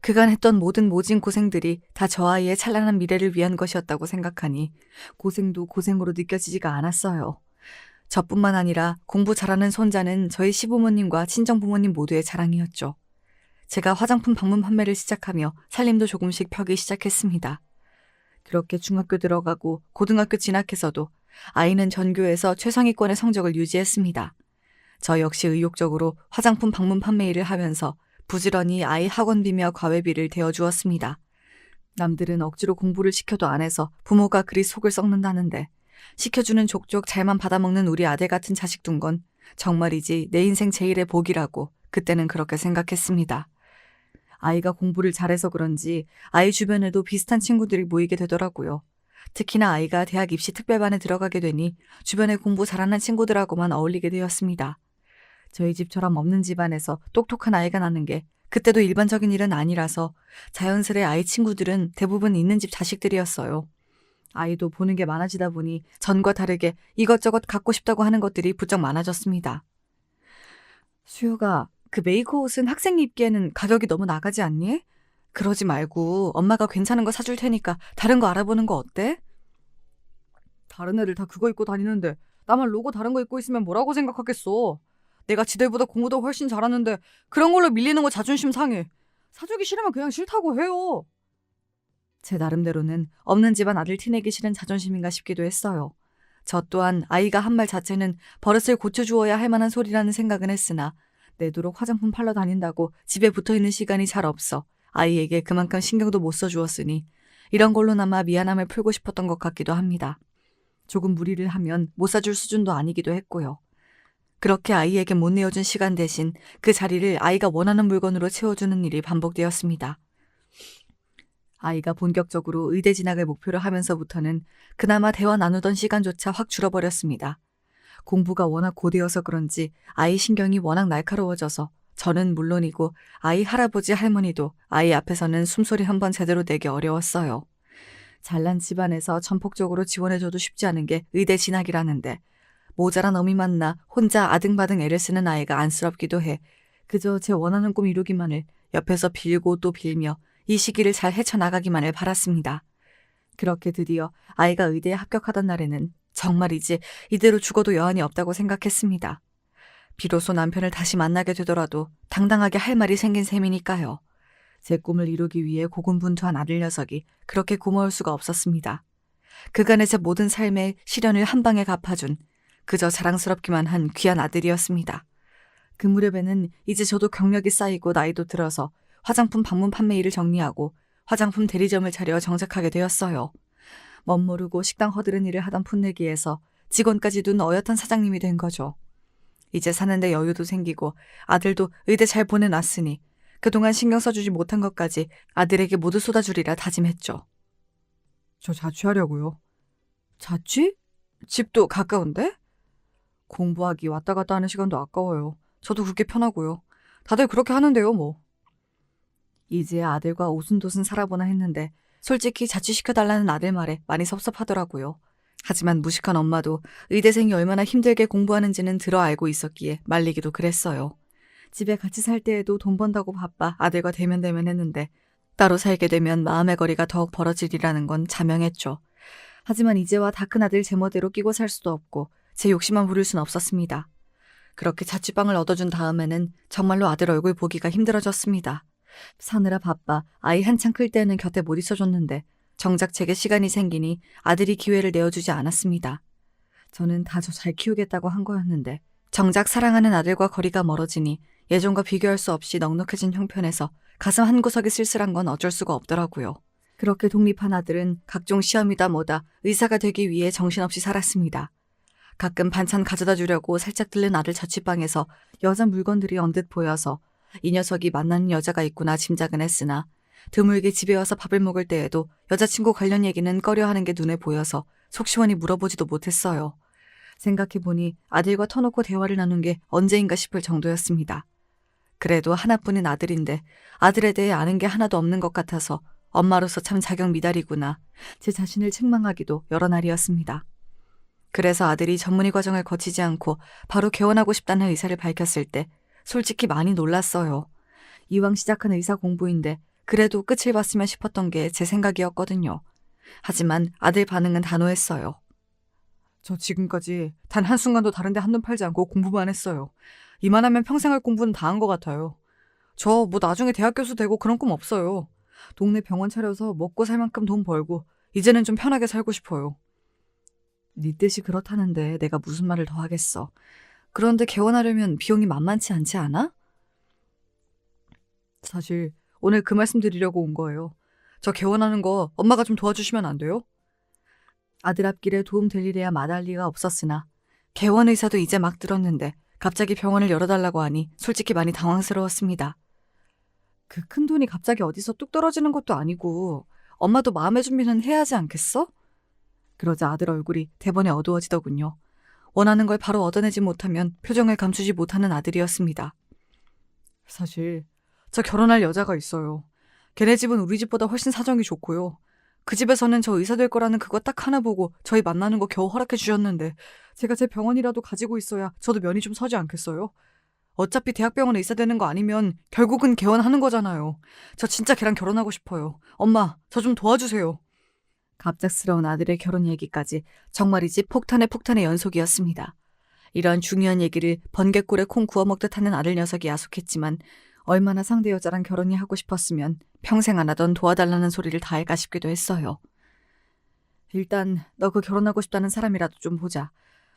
그간 했던 모든 모진 고생들이 다 저 아이의 찬란한 미래를 위한 것이었다고 생각하니 고생도 고생으로 느껴지지가 않았어요. 저뿐만 아니라 공부 잘하는 손자는 저희 시부모님과 친정부모님 모두의 자랑이었죠. 제가 화장품 방문 판매를 시작하며 살림도 조금씩 펴기 시작했습니다. 그렇게 중학교 들어가고 고등학교 진학해서도 아이는 전교에서 최상위권의 성적을 유지했습니다. 저 역시 의욕적으로 화장품 방문 판매 일을 하면서 부지런히 아이 학원비며 과외비를 대어주었습니다. 남들은 억지로 공부를 시켜도 안 해서 부모가 그리 속을 썩는다는데 시켜주는 족족 잘만 받아먹는 우리 아들 같은 자식 둔 건 정말이지 내 인생 제일의 복이라고 그때는 그렇게 생각했습니다. 아이가 공부를 잘해서 그런지 아이 주변에도 비슷한 친구들이 모이게 되더라고요. 특히나 아이가 대학 입시 특별반에 들어가게 되니 주변에 공부 잘하는 친구들하고만 어울리게 되었습니다. 저희 집처럼 없는 집안에서 똑똑한 아이가 나는 게 그때도 일반적인 일은 아니라서 자연스레 아이 친구들은 대부분 있는 집 자식들이었어요. 아이도 보는 게 많아지다 보니 전과 다르게 이것저것 갖고 싶다고 하는 것들이 부쩍 많아졌습니다. 수요가, 그 메이커 옷은 학생이 입기에는 가격이 너무 나가지 않니? 그러지 말고 엄마가 괜찮은 거 사줄 테니까 다른 거 알아보는 거 어때? 다른 애들 다 그거 입고 다니는데 나만 로고 다른 거 입고 있으면 뭐라고 생각하겠어. 내가 지들보다 공부도 훨씬 잘하는데 그런 걸로 밀리는 거 자존심 상해. 사주기 싫으면 그냥 싫다고 해요. 제 나름대로는 없는 집안 아들 티내기 싫은 자존심인가 싶기도 했어요. 저 또한 아이가 한 말 자체는 버릇을 고쳐주어야 할 만한 소리라는 생각은 했으나 내도록 화장품 팔러 다닌다고 집에 붙어있는 시간이 잘 없어 아이에게 그만큼 신경도 못 써주었으니 이런 걸로나마 미안함을 풀고 싶었던 것 같기도 합니다. 조금 무리를 하면 못 사줄 수준도 아니기도 했고요. 그렇게 아이에게 못 내어준 시간 대신 그 자리를 아이가 원하는 물건으로 채워주는 일이 반복되었습니다. 아이가 본격적으로 의대 진학을 목표로 하면서부터는 그나마 대화 나누던 시간조차 확 줄어버렸습니다. 공부가 워낙 고되어서 그런지 아이 신경이 워낙 날카로워져서 저는 물론이고 아이 할아버지 할머니도 아이 앞에서는 숨소리 한 번 제대로 내기 어려웠어요. 잘난 집안에서 전폭적으로 지원해줘도 쉽지 않은 게 의대 진학이라는데 모자란 어미 만나 혼자 아등바등 애를 쓰는 아이가 안쓰럽기도 해 그저 제 원하는 꿈 이루기만을 옆에서 빌고 또 빌며 이 시기를 잘 헤쳐나가기만을 바랐습니다. 그렇게 드디어 아이가 의대에 합격하던 날에는 정말이지 이대로 죽어도 여한이 없다고 생각했습니다. 비로소 남편을 다시 만나게 되더라도 당당하게 할 말이 생긴 셈이니까요. 제 꿈을 이루기 위해 고군분투한 아들 녀석이 그렇게 고마울 수가 없었습니다. 그간의 제 모든 삶의 시련을 한 방에 갚아준 그저 자랑스럽기만 한 귀한 아들이었습니다. 그 무렵에는 이제 저도 경력이 쌓이고 나이도 들어서 화장품 방문 판매 일을 정리하고 화장품 대리점을 차려 정착하게 되었어요. 멋모르고 식당 허드렛 일을 하던 풋내기에서 직원까지 둔 어엿한 사장님이 된 거죠. 이제 사는데 여유도 생기고 아들도 의대 잘 보내놨으니 그동안 신경 써주지 못한 것까지 아들에게 모두 쏟아주리라 다짐했죠. 저 자취하려고요. 자취? 집도 가까운데? 공부하기 왔다 갔다 하는 시간도 아까워요. 저도 그렇게 편하고요. 다들 그렇게 하는데요, 뭐. 이제 아들과 오순도순 살아보나 했는데 솔직히 자취시켜달라는 아들 말에 많이 섭섭하더라고요. 하지만 무식한 엄마도 의대생이 얼마나 힘들게 공부하는지는 들어 알고 있었기에 말리기도 그랬어요. 집에 같이 살 때에도 돈 번다고 바빠 아들과 대면대면했는데 따로 살게 되면 마음의 거리가 더욱 벌어지리라는 건 자명했죠. 하지만 이제와 다 큰 아들 제멋대로 끼고 살 수도 없고 제 욕심만 부릴 순 없었습니다. 그렇게 자취방을 얻어준 다음에는 정말로 아들 얼굴 보기가 힘들어졌습니다. 사느라 바빠 아이 한창 클 때는 곁에 못 있어줬는데 정작 제게 시간이 생기니 아들이 기회를 내어주지 않았습니다. 저는 다 저 잘 키우겠다고 한 거였는데 정작 사랑하는 아들과 거리가 멀어지니 예전과 비교할 수 없이 넉넉해진 형편에서 가슴 한구석이 쓸쓸한 건 어쩔 수가 없더라고요. 그렇게 독립한 아들은 각종 시험이다 뭐다 의사가 되기 위해 정신없이 살았습니다. 가끔 반찬 가져다 주려고 살짝 들른 아들 자취방에서 여자 물건들이 언뜻 보여서 이 녀석이 만나는 여자가 있구나 짐작은 했으나 드물게 집에 와서 밥을 먹을 때에도 여자친구 관련 얘기는 꺼려하는 게 눈에 보여서 속 시원히 물어보지도 못했어요. 생각해보니 아들과 터놓고 대화를 나눈 게 언제인가 싶을 정도였습니다. 그래도 하나뿐인 아들인데 아들에 대해 아는 게 하나도 없는 것 같아서 엄마로서 참 자격 미달이구나 제 자신을 책망하기도 여러 날이었습니다. 그래서 아들이 전문의 과정을 거치지 않고 바로 개원하고 싶다는 의사를 밝혔을 때 솔직히 많이 놀랐어요. 이왕 시작한 의사 공부인데 그래도 끝을 봤으면 싶었던 게 제 생각이었거든요. 하지만 아들 반응은 단호했어요. 저 지금까지 단 한순간도 다른 데 한눈 팔지 않고 공부만 했어요. 이만하면 평생 할 공부는 다 한 것 같아요. 저 뭐 나중에 대학 교수 되고 그런 꿈 없어요. 동네 병원 차려서 먹고 살 만큼 돈 벌고 이제는 좀 편하게 살고 싶어요. 네 뜻이 그렇다는데 내가 무슨 말을 더 하겠어. 그런데 개원하려면 비용이 만만치 않지 않아? 사실 오늘 그 말씀 드리려고 온 거예요. 저 개원하는 거 엄마가 좀 도와주시면 안 돼요? 아들 앞길에 도움 될 일이야 마다할 리가 없었으나 개원 의사도 이제 막 들었는데 갑자기 병원을 열어달라고 하니 솔직히 많이 당황스러웠습니다. 그 큰 돈이 갑자기 어디서 뚝 떨어지는 것도 아니고 엄마도 마음의 준비는 해야 하지 않겠어? 그러자 아들 얼굴이 대번에 어두워지더군요. 원하는 걸 바로 얻어내지 못하면 표정을 감추지 못하는 아들이었습니다. 사실 저 결혼할 여자가 있어요. 걔네 집은 우리 집보다 훨씬 사정이 좋고요. 그 집에서는 저 의사 될 거라는 그거 딱 하나 보고 저희 만나는 거 겨우 허락해 주셨는데 제가 제 병원이라도 가지고 있어야 저도 면이 좀 서지 않겠어요? 어차피 대학병원에 의사 되는 거 아니면 결국은 개원하는 거잖아요. 저 진짜 걔랑 결혼하고 싶어요. 엄마, 저 좀 도와주세요. 갑작스러운 아들의 결혼 얘기까지 정말이지 폭탄의 연속이었습니다. 이런 중요한 얘기를 번갯골에 콩 구워 먹듯 하는 아들 녀석이 야속했지만 얼마나 상대 여자랑 결혼이 하고 싶었으면 평생 안 하던 도와달라는 소리를 다 할까 싶기도 했어요. 일단 너 그 결혼하고 싶다는 사람이라도 좀 보자.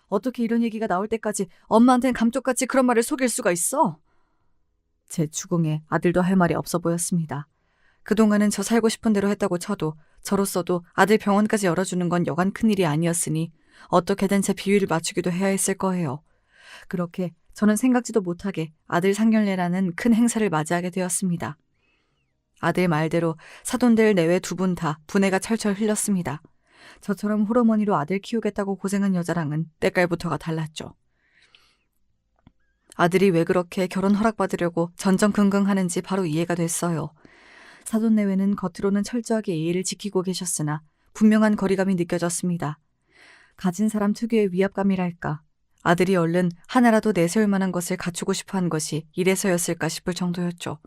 어떻게 이런 얘기가 나올 때까지 엄마한텐 감쪽같이 그런 말을 속일 수가 있어? 제 추궁에 아들도 할 말이 없어 보였습니다. 그동안은 저 살고 싶은 대로 했다고 쳐도 저로서도 아들 병원까지 열어주는 건 여간 큰일이 아니었으니 어떻게든 제 비위를 맞추기도 해야 했을 거예요. 그렇게 저는 생각지도 못하게 아들 상견례라는 큰 행사를 맞이하게 되었습니다. 아들 말대로 사돈들 내외 두 분 다 분해가 철철 흘렸습니다. 저처럼 홀어머니로 아들 키우겠다고 고생한 여자랑은 때깔부터가 달랐죠. 아들이 왜 그렇게 결혼 허락받으려고 전전긍긍하는지 바로 이해가 됐어요. 사돈 내외는 겉으로는 철저하게 예의를 지키고 계셨으나 분명한 거리감이 느껴졌습니다. 가진 사람 특유의 위압감이랄까. 아들이 얼른 하나라도 내세울 만한 것을 갖추고 싶어한 것이 이래서였을까 싶을 정도였죠.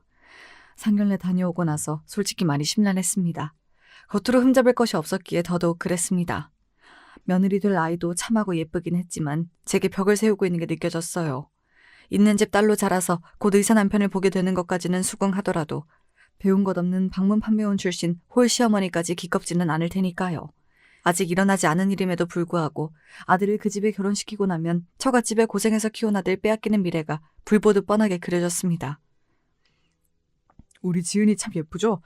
상견례 다녀오고 나서 솔직히 많이 심란했습니다. 겉으로 흠잡을 것이 없었기에 더더욱 그랬습니다. 며느리 될 아이도 참하고 예쁘긴 했지만 제게 벽을 세우고 있는 게 느껴졌어요. 있는 집 딸로 자라서 곧 의사 남편을 보게 되는 것까지는 수긍하더라도 배운 것 없는 방문 판매원 출신 홀 시어머니까지 기껍지는 않을 테니까요. 아직 일어나지 않은 일임에도 불구하고 아들을 그 집에 결혼시키고 나면 처갓집에 고생해서 키운 아들 빼앗기는 미래가 불보듯 뻔하게 그려졌습니다. 우리 지은이 참 예쁘죠?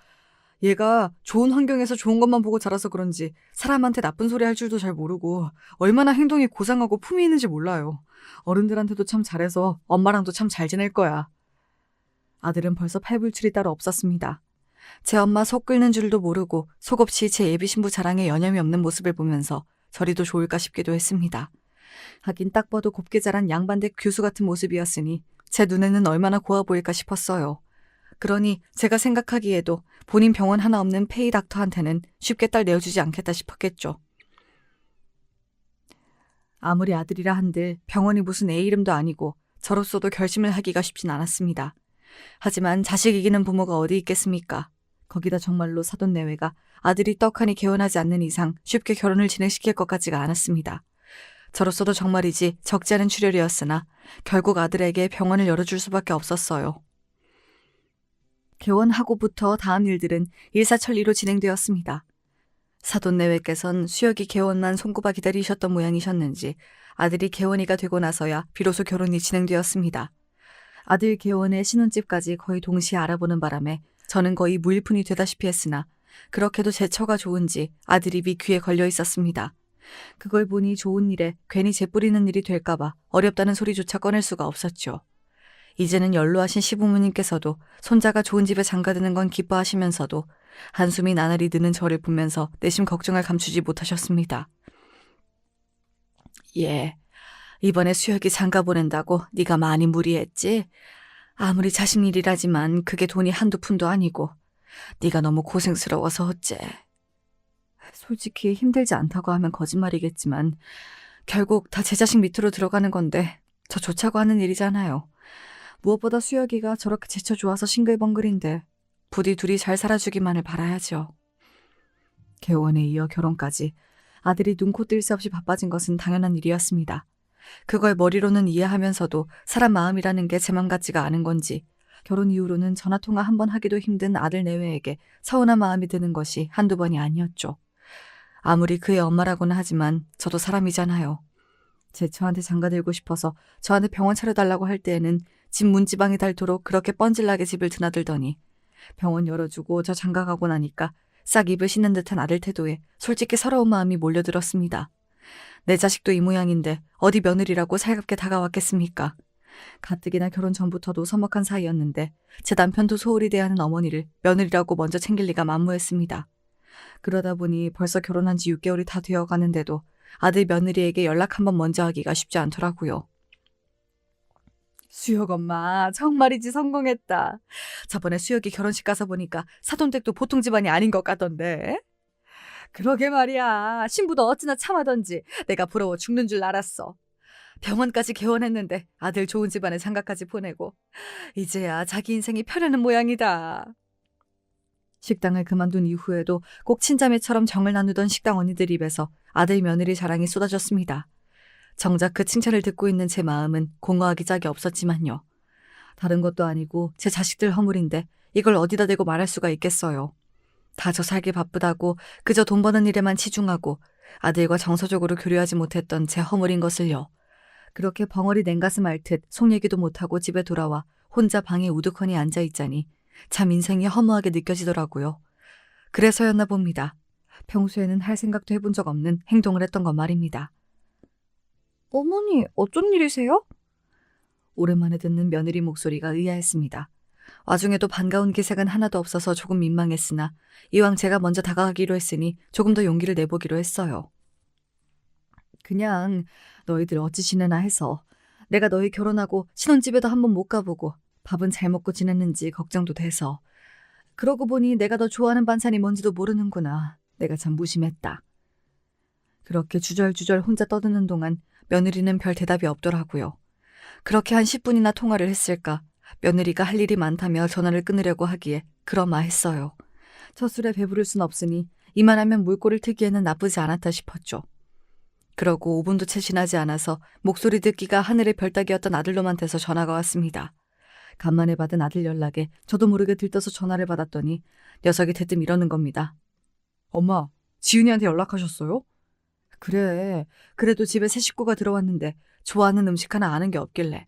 얘가 좋은 환경에서 좋은 것만 보고 자라서 그런지 사람한테 나쁜 소리 할 줄도 잘 모르고 얼마나 행동이 고상하고 품위 있는지 몰라요. 어른들한테도 참 잘해서 엄마랑도 참 잘 지낼 거야. 아들은 벌써 팔불출이 따로 없었습니다. 제 엄마 속 끓는 줄도 모르고 속없이 제 예비 신부 자랑에 여념이 없는 모습을 보면서 저리도 좋을까 싶기도 했습니다. 하긴 딱 봐도 곱게 자란 양반대 교수 같은 모습이었으니 제 눈에는 얼마나 고와 보일까 싶었어요. 그러니 제가 생각하기에도 본인 병원 하나 없는 페이 닥터한테는 쉽게 딸 내어주지 않겠다 싶었겠죠. 아무리 아들이라 한들 병원이 무슨 애 이름도 아니고 저로서도 결심을 하기가 쉽진 않았습니다. 하지만 자식 이기는 부모가 어디 있겠습니까? 거기다 정말로 사돈 내외가 아들이 떡하니 개원하지 않는 이상 쉽게 결혼을 진행시킬 것 같지가 않았습니다. 저로서도 정말이지 적지 않은 출혈이었으나 결국 아들에게 병원을 열어줄 수밖에 없었어요. 개원하고부터 다음 일들은 일사천리로 진행되었습니다. 사돈 내외께선 수혁이 개원만 손꼽아 기다리셨던 모양이셨는지 아들이 개원이가 되고 나서야 비로소 결혼이 진행되었습니다. 아들 개원의 신혼집까지 거의 동시에 알아보는 바람에 저는 거의 무일푼이 되다시피 했으나 그렇게도 제 처가 좋은지 아들 입이 귀에 걸려 있었습니다. 그걸 보니 좋은 일에 괜히 재뿌리는 일이 될까봐 어렵다는 소리조차 꺼낼 수가 없었죠. 이제는 연로하신 시부모님께서도 손자가 좋은 집에 장가드는 건 기뻐하시면서도 한숨이 나날이 드는 저를 보면서 내심 걱정을 감추지 못하셨습니다. 예, 이번에 수혁이 장가 보낸다고 네가 많이 무리했지? 아무리 자식 일이라지만 그게 돈이 한두 푼도 아니고 네가 너무 고생스러워서 어째. 솔직히 힘들지 않다고 하면 거짓말이겠지만 결국 다 제 자식 밑으로 들어가는 건데 저 좋자고 하는 일이잖아요. 무엇보다 수혁이가 저렇게 제쳐 좋아서 싱글벙글인데 부디 둘이 잘 살아주기만을 바라야죠. 개원에 이어 결혼까지 아들이 눈코 뜰 새 없이 바빠진 것은 당연한 일이었습니다. 그걸 머리로는 이해하면서도 사람 마음이라는 게 제 맘 같지가 않은 건지 결혼 이후로는 전화통화 한 번 하기도 힘든 아들 내외에게 서운한 마음이 드는 것이 한두 번이 아니었죠. 아무리 그의 엄마라고는 하지만 저도 사람이잖아요. 제 처한테 장가들고 싶어서 저한테 병원 차려달라고 할 때에는 집 문지방이 닳도록 그렇게 뻔질나게 집을 드나들더니 병원 열어주고 저 장가가고 나니까 싹 입을 씻는 듯한 아들 태도에 솔직히 서러운 마음이 몰려들었습니다. 내 자식도 이 모양인데 어디 며느리라고 살갑게 다가왔겠습니까? 가뜩이나 결혼 전부터도 서먹한 사이였는데 제 남편도 소홀히 대하는 어머니를 며느리라고 먼저 챙길 리가 만무했습니다. 그러다 보니 벌써 결혼한 지 6개월이 다 되어 가는데도 아들 며느리에게 연락 한번 먼저 하기가 쉽지 않더라고요. 수혁 엄마, 정말이지 성공했다. 저번에 수혁이 결혼식 가서 보니까 사돈댁도 보통 집안이 아닌 것 같던데. 그러게 말이야. 신부도 어찌나 참하던지 내가 부러워 죽는 줄 알았어. 병원까지 개원했는데 아들 좋은 집안에 장가까지 보내고 이제야 자기 인생이 펴려는 모양이다. 식당을 그만둔 이후에도 꼭 친자매처럼 정을 나누던 식당 언니들 입에서 아들 며느리 자랑이 쏟아졌습니다. 정작 그 칭찬을 듣고 있는 제 마음은 공허하기 짝이 없었지만요. 다른 것도 아니고 제 자식들 허물인데 이걸 어디다 대고 말할 수가 있겠어요. 다 저 살기 바쁘다고 그저 돈 버는 일에만 치중하고 아들과 정서적으로 교류하지 못했던 제 허물인 것을요. 그렇게 벙어리 냉가슴 앓듯 속 얘기도 못하고 집에 돌아와 혼자 방에 우두커니 앉아있자니 참 인생이 허무하게 느껴지더라고요. 그래서였나 봅니다. 평소에는 할 생각도 해본 적 없는 행동을 했던 건 말입니다. 어머니, 어쩐 일이세요? 오랜만에 듣는 며느리 목소리가 의아했습니다. 와중에도 반가운 기색은 하나도 없어서 조금 민망했으나 이왕 제가 먼저 다가가기로 했으니 조금 더 용기를 내보기로 했어요. 그냥 너희들 어찌 지내나 해서 내가 너희 결혼하고 신혼집에도 한번 못 가보고 밥은 잘 먹고 지냈는지 걱정도 돼서 그러고 보니 내가 더 좋아하는 반찬이 뭔지도 모르는구나. 내가 참 무심했다. 그렇게 주절주절 혼자 떠드는 동안 며느리는 별 대답이 없더라고요. 그렇게 한 10분이나 통화를 했을까 며느리가 할 일이 많다며 전화를 끊으려고 하기에 그러마했어요. 첫 술에 배부를 순 없으니 이만하면 물꼬를 트기에는 나쁘지 않았다 싶었죠. 그러고 5분도 채 지나지 않아서 목소리 듣기가 하늘의 별 따기였던 아들놈한테서 전화가 왔습니다. 간만에 받은 아들 연락에 저도 모르게 들떠서 전화를 받았더니 녀석이 대뜸 이러는 겁니다. 엄마, 지은이한테 연락하셨어요? 그래, 그래도 집에 새 식구가 들어왔는데 좋아하는 음식 하나 아는 게 없길래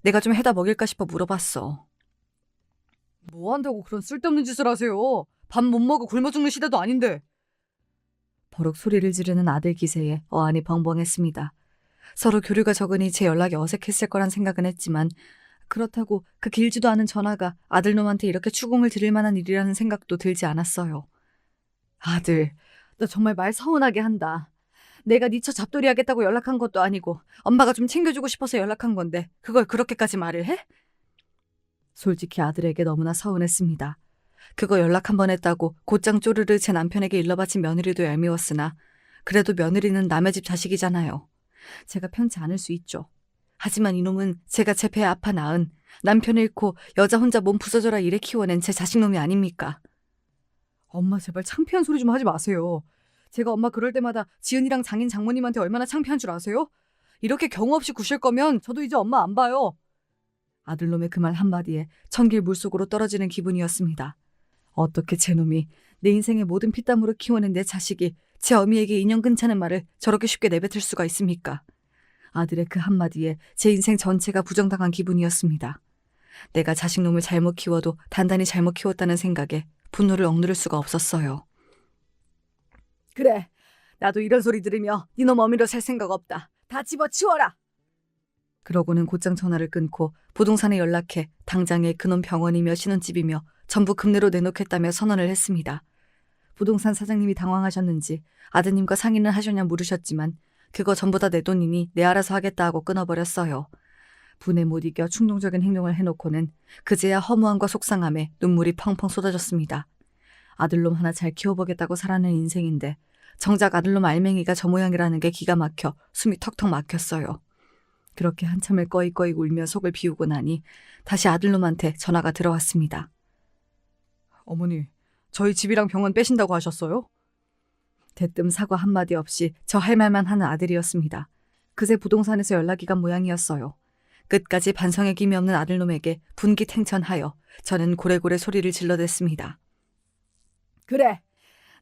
내가 좀 해다 먹일까 싶어 물어봤어. 뭐 한다고 그런 쓸데없는 짓을 하세요? 밥 못 먹어 굶어 죽는 시대도 아닌데. 버럭 소리를 지르는 아들 기세에 어안이 벙벙했습니다. 서로 교류가 적으니 제 연락이 어색했을 거란 생각은 했지만 그렇다고 그 길지도 않은 전화가 아들놈한테 이렇게 추궁을 드릴 만한 일이라는 생각도 들지 않았어요. 아들, 너 정말 말 서운하게 한다. 내가 네 처 잡돌이 하겠다고 연락한 것도 아니고 엄마가 좀 챙겨주고 싶어서 연락한 건데 그걸 그렇게까지 말을 해? 솔직히 아들에게 너무나 서운했습니다. 그거 연락 한 번 했다고 곧장 쪼르르 제 남편에게 일러바친 며느리도 얄미웠으나 그래도 며느리는 남의 집 자식이잖아요. 제가 편치 않을 수 있죠. 하지만 이놈은 제가 제 배 아파 낳은 남편 잃고 여자 혼자 몸 부서져라 이래 키워낸 제 자식놈이 아닙니까? 엄마 제발 창피한 소리 좀 하지 마세요. 제가 엄마 그럴 때마다 지은이랑 장인 장모님한테 얼마나 창피한 줄 아세요? 이렇게 경우 없이 구실 거면 저도 이제 엄마 안 봐요. 아들놈의 그 말 한마디에 천길 물속으로 떨어지는 기분이었습니다. 어떻게 제 놈이 내 인생의 모든 피땀으로 키워낸 내 자식이 제 어미에게 인연 끊자는 말을 저렇게 쉽게 내뱉을 수가 있습니까? 아들의 그 한마디에 제 인생 전체가 부정당한 기분이었습니다. 내가 자식놈을 잘못 키워도 단단히 잘못 키웠다는 생각에 분노를 억누를 수가 없었어요. 그래, 나도 이런 소리 들으며 니놈 어미로 살 생각 없다. 다 집어치워라. 그러고는 곧장 전화를 끊고 부동산에 연락해 당장에 그놈 병원이며 신혼집이며 전부 급내로 내놓겠다며 선언을 했습니다. 부동산 사장님이 당황하셨는지 아드님과 상의는 하셨냐 물으셨지만 그거 전부 다 내 돈이니 내 알아서 하겠다 하고 끊어버렸어요. 분에 못 이겨 충동적인 행동을 해놓고는 그제야 허무함과 속상함에 눈물이 펑펑 쏟아졌습니다. 아들놈 하나 잘 키워보겠다고 살아낸 인생인데 정작 아들놈 알맹이가 저 모양이라는 게 기가 막혀 숨이 턱턱 막혔어요. 그렇게 한참을 꺼이꺼이 울며 속을 비우고 나니 다시 아들놈한테 전화가 들어왔습니다. 어머니, 저희 집이랑 병원 빼신다고 하셨어요? 대뜸 사과 한마디 없이 저 할 말만 하는 아들이었습니다. 그새 부동산에서 연락이 간 모양이었어요. 끝까지 반성의 김이 없는 아들놈에게 분기탱천하여 저는 고래고래 소리를 질러댔습니다. 그래,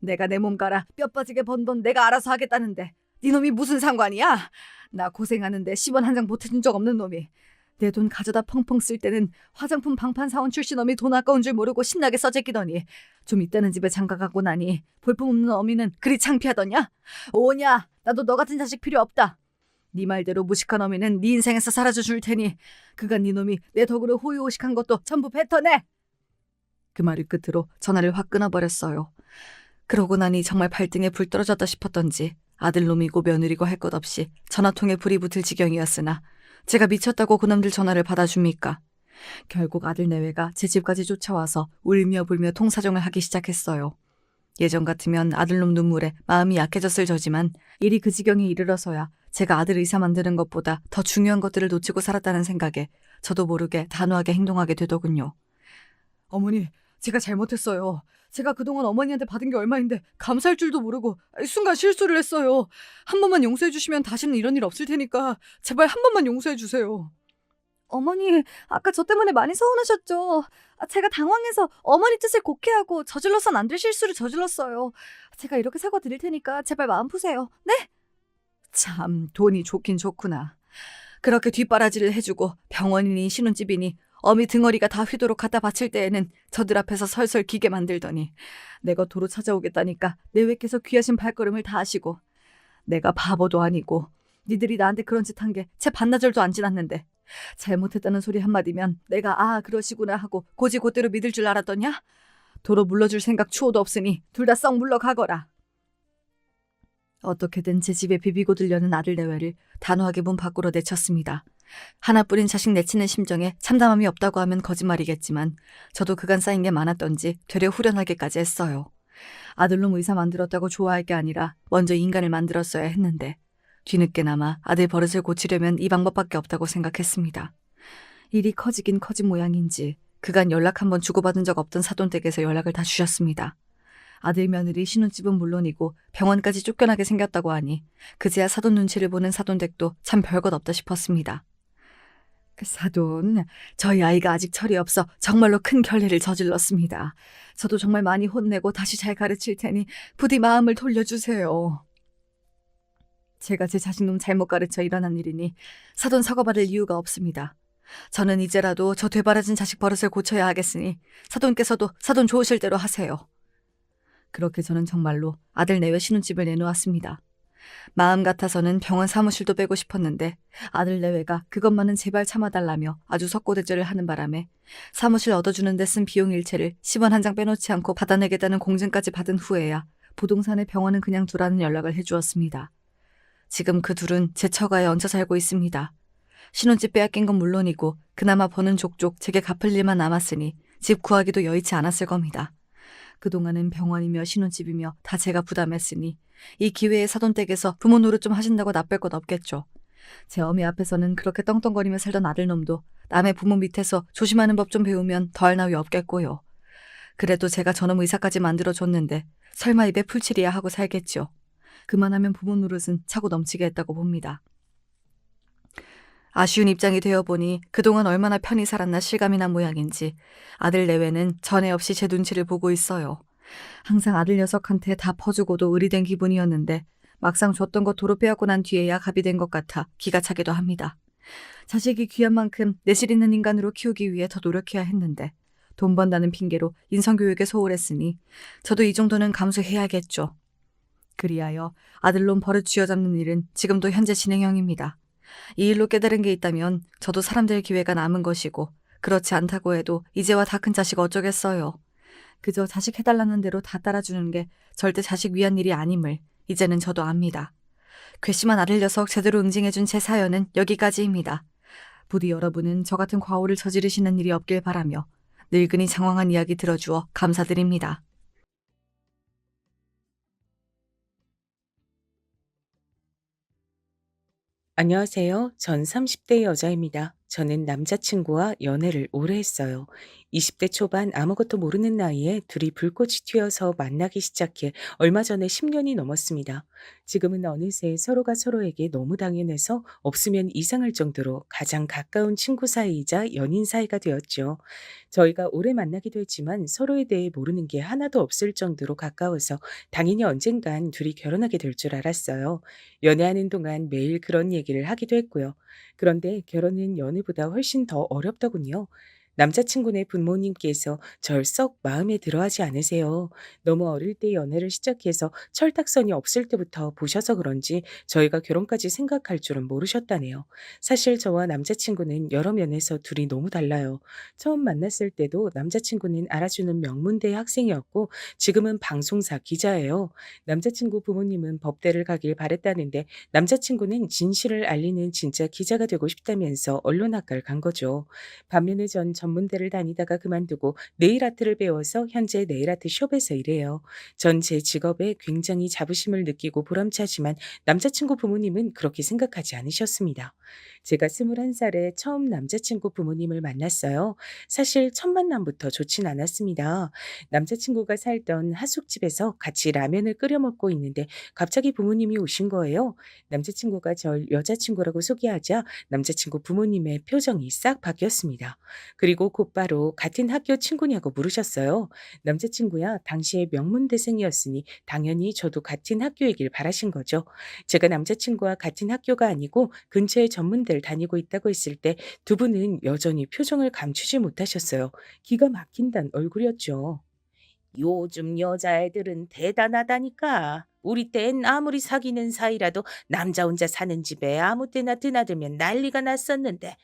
내가 내 몸 갈아 뼈 빠지게 번 돈 내가 알아서 하겠다는데 네 놈이 무슨 상관이야? 나 고생하는데 10원 한 장 보태준 적 없는 놈이 내 돈 가져다 펑펑 쓸 때는 화장품 방판 사원 출신 어미 돈 아까운 줄 모르고 신나게 써제끼더니 좀 있다는 집에 장가가고 나니 볼품없는 어미는 그리 창피하더냐? 오냐, 나도 너 같은 자식 필요 없다. 네 말대로 무식한 어미는 네 인생에서 사라져 줄 테니 그간 네 놈이 내 덕으로 호의호식한 것도 전부 뱉어내. 그 말을 끝으로 전화를 확 끊어버렸어요. 그러고 나니 정말 발등에 불 떨어졌다 싶었던지 아들놈이고 며느리고 할 것 없이 전화통에 불이 붙을 지경이었으나 제가 미쳤다고 그놈들 전화를 받아줍니까? 결국 아들 내외가 제 집까지 쫓아와서 울며 불며 통사정을 하기 시작했어요. 예전 같으면 아들놈 눈물에 마음이 약해졌을 저지만 일이 그 지경에 이르러서야 제가 아들 의사 만드는 것보다 더 중요한 것들을 놓치고 살았다는 생각에 저도 모르게 단호하게 행동하게 되더군요. 어머니, 제가 잘못했어요. 제가 그동안 어머니한테 받은 게 얼마인데 감사할 줄도 모르고 순간 실수를 했어요. 한 번만 용서해 주시면 다시는 이런 일 없을 테니까 제발 한 번만 용서해 주세요. 어머니, 아까 저 때문에 많이 서운하셨죠? 제가 당황해서 어머니 뜻을 곡해하고 저질러선 안 될 실수를 저질렀어요. 제가 이렇게 사과드릴 테니까 제발 마음 푸세요. 네? 참, 돈이 좋긴 좋구나. 그렇게 뒷바라지를 해주고 병원이니 신혼집이니 어미 등어리가 다 휘도록 갖다 바칠 때에는 저들 앞에서 설설 기게 만들더니 내가 도로 찾아오겠다니까 내외께서 귀하신 발걸음을 다 하시고 내가 바보도 아니고 니들이 나한테 그런 짓 한 게 채 반나절도 안 지났는데 잘못했다는 소리 한마디면 내가 그러시구나 하고 고지고대로 믿을 줄 알았더냐? 도로 물러줄 생각 추호도 없으니 둘 다 썩 물러가거라. 어떻게든 제 집에 비비고 들려는 아들 내외를 단호하게 문 밖으로 내쳤습니다. 하나뿐인 자식 내치는 심정에 참담함이 없다고 하면 거짓말이겠지만 저도 그간 쌓인 게 많았던지 되려 후련하게까지 했어요. 아들놈 의사 만들었다고 좋아할 게 아니라 먼저 인간을 만들었어야 했는데 뒤늦게나마 아들 버릇을 고치려면 이 방법밖에 없다고 생각했습니다. 일이 커지긴 커진 모양인지 그간 연락 한번 주고받은 적 없던 사돈댁에서 연락을 다 주셨습니다. 아들 며느리 신혼집은 물론이고 병원까지 쫓겨나게 생겼다고 하니 그제야 사돈 눈치를 보는 사돈댁도 참 별것 없다 싶었습니다. 사돈, 저희 아이가 아직 철이 없어 정말로 큰 결례를 저질렀습니다. 저도 정말 많이 혼내고 다시 잘 가르칠 테니 부디 마음을 돌려주세요. 제가 제 자식놈 잘못 가르쳐 일어난 일이니 사돈 사과받을 이유가 없습니다. 저는 이제라도 저 되바라진 자식 버릇을 고쳐야 하겠으니 사돈께서도 사돈 좋으실 대로 하세요. 그렇게 저는 정말로 아들 내외 신혼집을 내놓았습니다. 마음 같아서는 병원 사무실도 빼고 싶었는데 아들 내외가 그것만은 제발 참아달라며 아주 석고대절을 하는 바람에 사무실 얻어주는 데 쓴 비용 일체를 10원 한 장 빼놓지 않고 받아내겠다는 공증까지 받은 후에야 부동산에 병원은 그냥 두라는 연락을 해주었습니다. 지금 그 둘은 제 처가에 얹혀 살고 있습니다. 신혼집 빼앗긴 건 물론이고 그나마 버는 족족 제게 갚을 일만 남았으니 집 구하기도 여의치 않았을 겁니다. 그동안은 병원이며 신혼집이며 다 제가 부담했으니 이 기회에 사돈댁에서 부모 노릇 좀 하신다고 나쁠 것 없겠죠. 제 어미 앞에서는 그렇게 떵떵거리며 살던 아들놈도 남의 부모 밑에서 조심하는 법 좀 배우면 더할 나위 없겠고요. 그래도 제가 저놈 의사까지 만들어줬는데 설마 입에 풀칠이야 하고 살겠죠. 그만하면 부모 노릇은 차고 넘치게 했다고 봅니다. 아쉬운 입장이 되어보니 그동안 얼마나 편히 살았나 실감이 난 모양인지 아들 내외는 전에 없이 제 눈치를 보고 있어요. 항상 아들 녀석한테 다 퍼주고도 의리된 기분이었는데 막상 줬던 거 도로 빼앗고 난 뒤에야 갑이 된 것 같아 기가 차기도 합니다. 자식이 귀한 만큼 내실 있는 인간으로 키우기 위해 더 노력해야 했는데 돈 번다는 핑계로 인성교육에 소홀했으니 저도 이 정도는 감수해야겠죠. 그리하여 아들놈 버릇 쥐어잡는 일은 지금도 현재 진행형입니다. 이 일로 깨달은 게 있다면 저도 사람 될 기회가 남은 것이고 그렇지 않다고 해도 이제와 다 큰 자식 어쩌겠어요. 그저 자식 해달라는 대로 다 따라주는 게 절대 자식 위한 일이 아님을 이제는 저도 압니다. 괘씸한 아들 녀석 제대로 응징해준 제 사연은 여기까지입니다. 부디 여러분은 저 같은 과오를 저지르시는 일이 없길 바라며 늙은이 장황한 이야기 들어주어 감사드립니다. 안녕하세요. 전 30대 여자입니다. 저는 남자친구와 연애를 오래 했어요. 20대 초반 아무것도 모르는 나이에 둘이 불꽃이 튀어서 만나기 시작해 얼마 전에 10년이 넘었습니다. 지금은 어느새 서로가 서로에게 너무 당연해서 없으면 이상할 정도로 가장 가까운 친구 사이이자 연인 사이가 되었죠. 저희가 오래 만나기도 했지만 서로에 대해 모르는 게 하나도 없을 정도로 가까워서 당연히 언젠간 둘이 결혼하게 될 줄 알았어요. 연애하는 동안 매일 그런 얘기를 하기도 했고요. 그런데 결혼은 연애보다 훨씬 더 어렵더군요. 남자친구네 부모님께서 절 썩 마음에 들어하지 않으세요. 너무 어릴 때 연애를 시작해서 철딱선이 없을 때부터 보셔서 그런지 저희가 결혼까지 생각할 줄은 모르셨다네요. 사실 저와 남자친구는 여러 면에서 둘이 너무 달라요. 처음 만났을 때도 남자친구는 알아주는 명문대 학생이었고 지금은 방송사 기자예요. 남자친구 부모님은 법대를 가길 바랬다는데 남자친구는 진실을 알리는 진짜 기자가 되고 싶다면서 언론학과를 간 거죠. 반면에 전 전문대를 다니다가 그만두고 네일 아트를 배워서 현재 네일 아트 숍에서 일해요. 전 제 직업에 굉장히 자부심을 느끼고 보람차지만 남자친구 부모님은 그렇게 생각하지 않으셨습니다. 제가 21살에 처음 남자친구 부모님을 만났어요. 사실 첫 만남부터 좋진 않았습니다. 남자친구가 살던 하숙집에서 같이 라면을 끓여 먹고 있는데 갑자기 부모님이 오신 거예요. 남자친구가 절 여자친구라고 소개하자 남자친구 부모님의 표정이 싹 바뀌었습니다. 그리고 곧바로 같은 학교 친구냐고 물으셨어요. 남자친구야 당시에 명문대생이었으니 당연히 저도 같은 학교이길 바라신 거죠. 제가 남자친구와 같은 학교가 아니고 근처에 전문대를 다니고 있다고 했을 때 두 분은 여전히 표정을 감추지 못하셨어요. 기가 막힌단 얼굴이었죠. 요즘 여자애들은 대단하다니까. 우리 땐 아무리 사귀는 사이라도 남자 혼자 사는 집에 아무 때나 드나들면 난리가 났었는데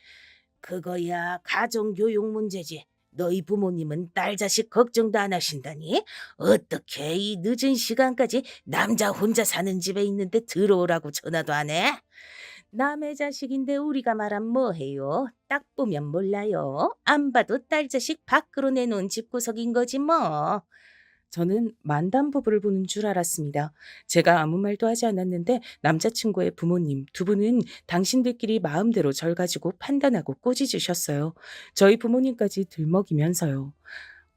그거야 가정교육 문제지. 너희 부모님은 딸 자식 걱정도 안 하신다니? 어떻게 이 늦은 시간까지 남자 혼자 사는 집에 있는데 들어오라고 전화도 안 해? 남의 자식인데 우리가 말하면 뭐해요? 딱 보면 몰라요. 안 봐도 딸 자식 밖으로 내놓은 집구석인 거지 뭐. 저는 만담 부부를 보는 줄 알았습니다. 제가 아무 말도 하지 않았는데 남자친구의 부모님 두 분은 당신들끼리 마음대로 절 가지고 판단하고 꼬지주셨어요. 저희 부모님까지 들먹이면서요.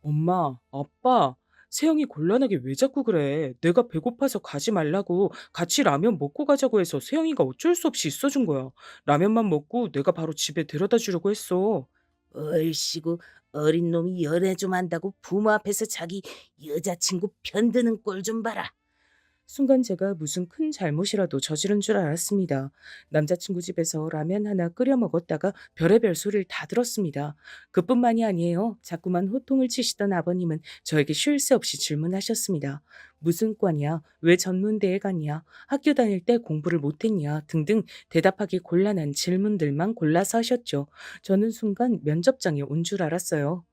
엄마, 아빠, 세영이 곤란하게 왜 자꾸 그래? 내가 배고파서 가지 말라고 같이 라면 먹고 가자고 해서 세영이가 어쩔 수 없이 있어준 거야. 라면만 먹고 내가 바로 집에 데려다 주려고 했어. 얼씨구 어린 놈이 연애 좀 한다고 부모 앞에서 자기 여자친구 편드는 꼴 좀 봐라. 순간 제가 무슨 큰 잘못이라도 저지른 줄 알았습니다. 남자친구 집에서 라면 하나 끓여 먹었다가 별의별 소리를 다 들었습니다. 그뿐만이 아니에요. 자꾸만 호통을 치시던 아버님은 저에게 쉴 새 없이 질문하셨습니다. 무슨 과냐? 왜 전문대에 갔냐? 학교 다닐 때 공부를 못했냐? 등등 대답하기 곤란한 질문들만 골라서 하셨죠. 저는 순간 면접장에 온 줄 알았어요.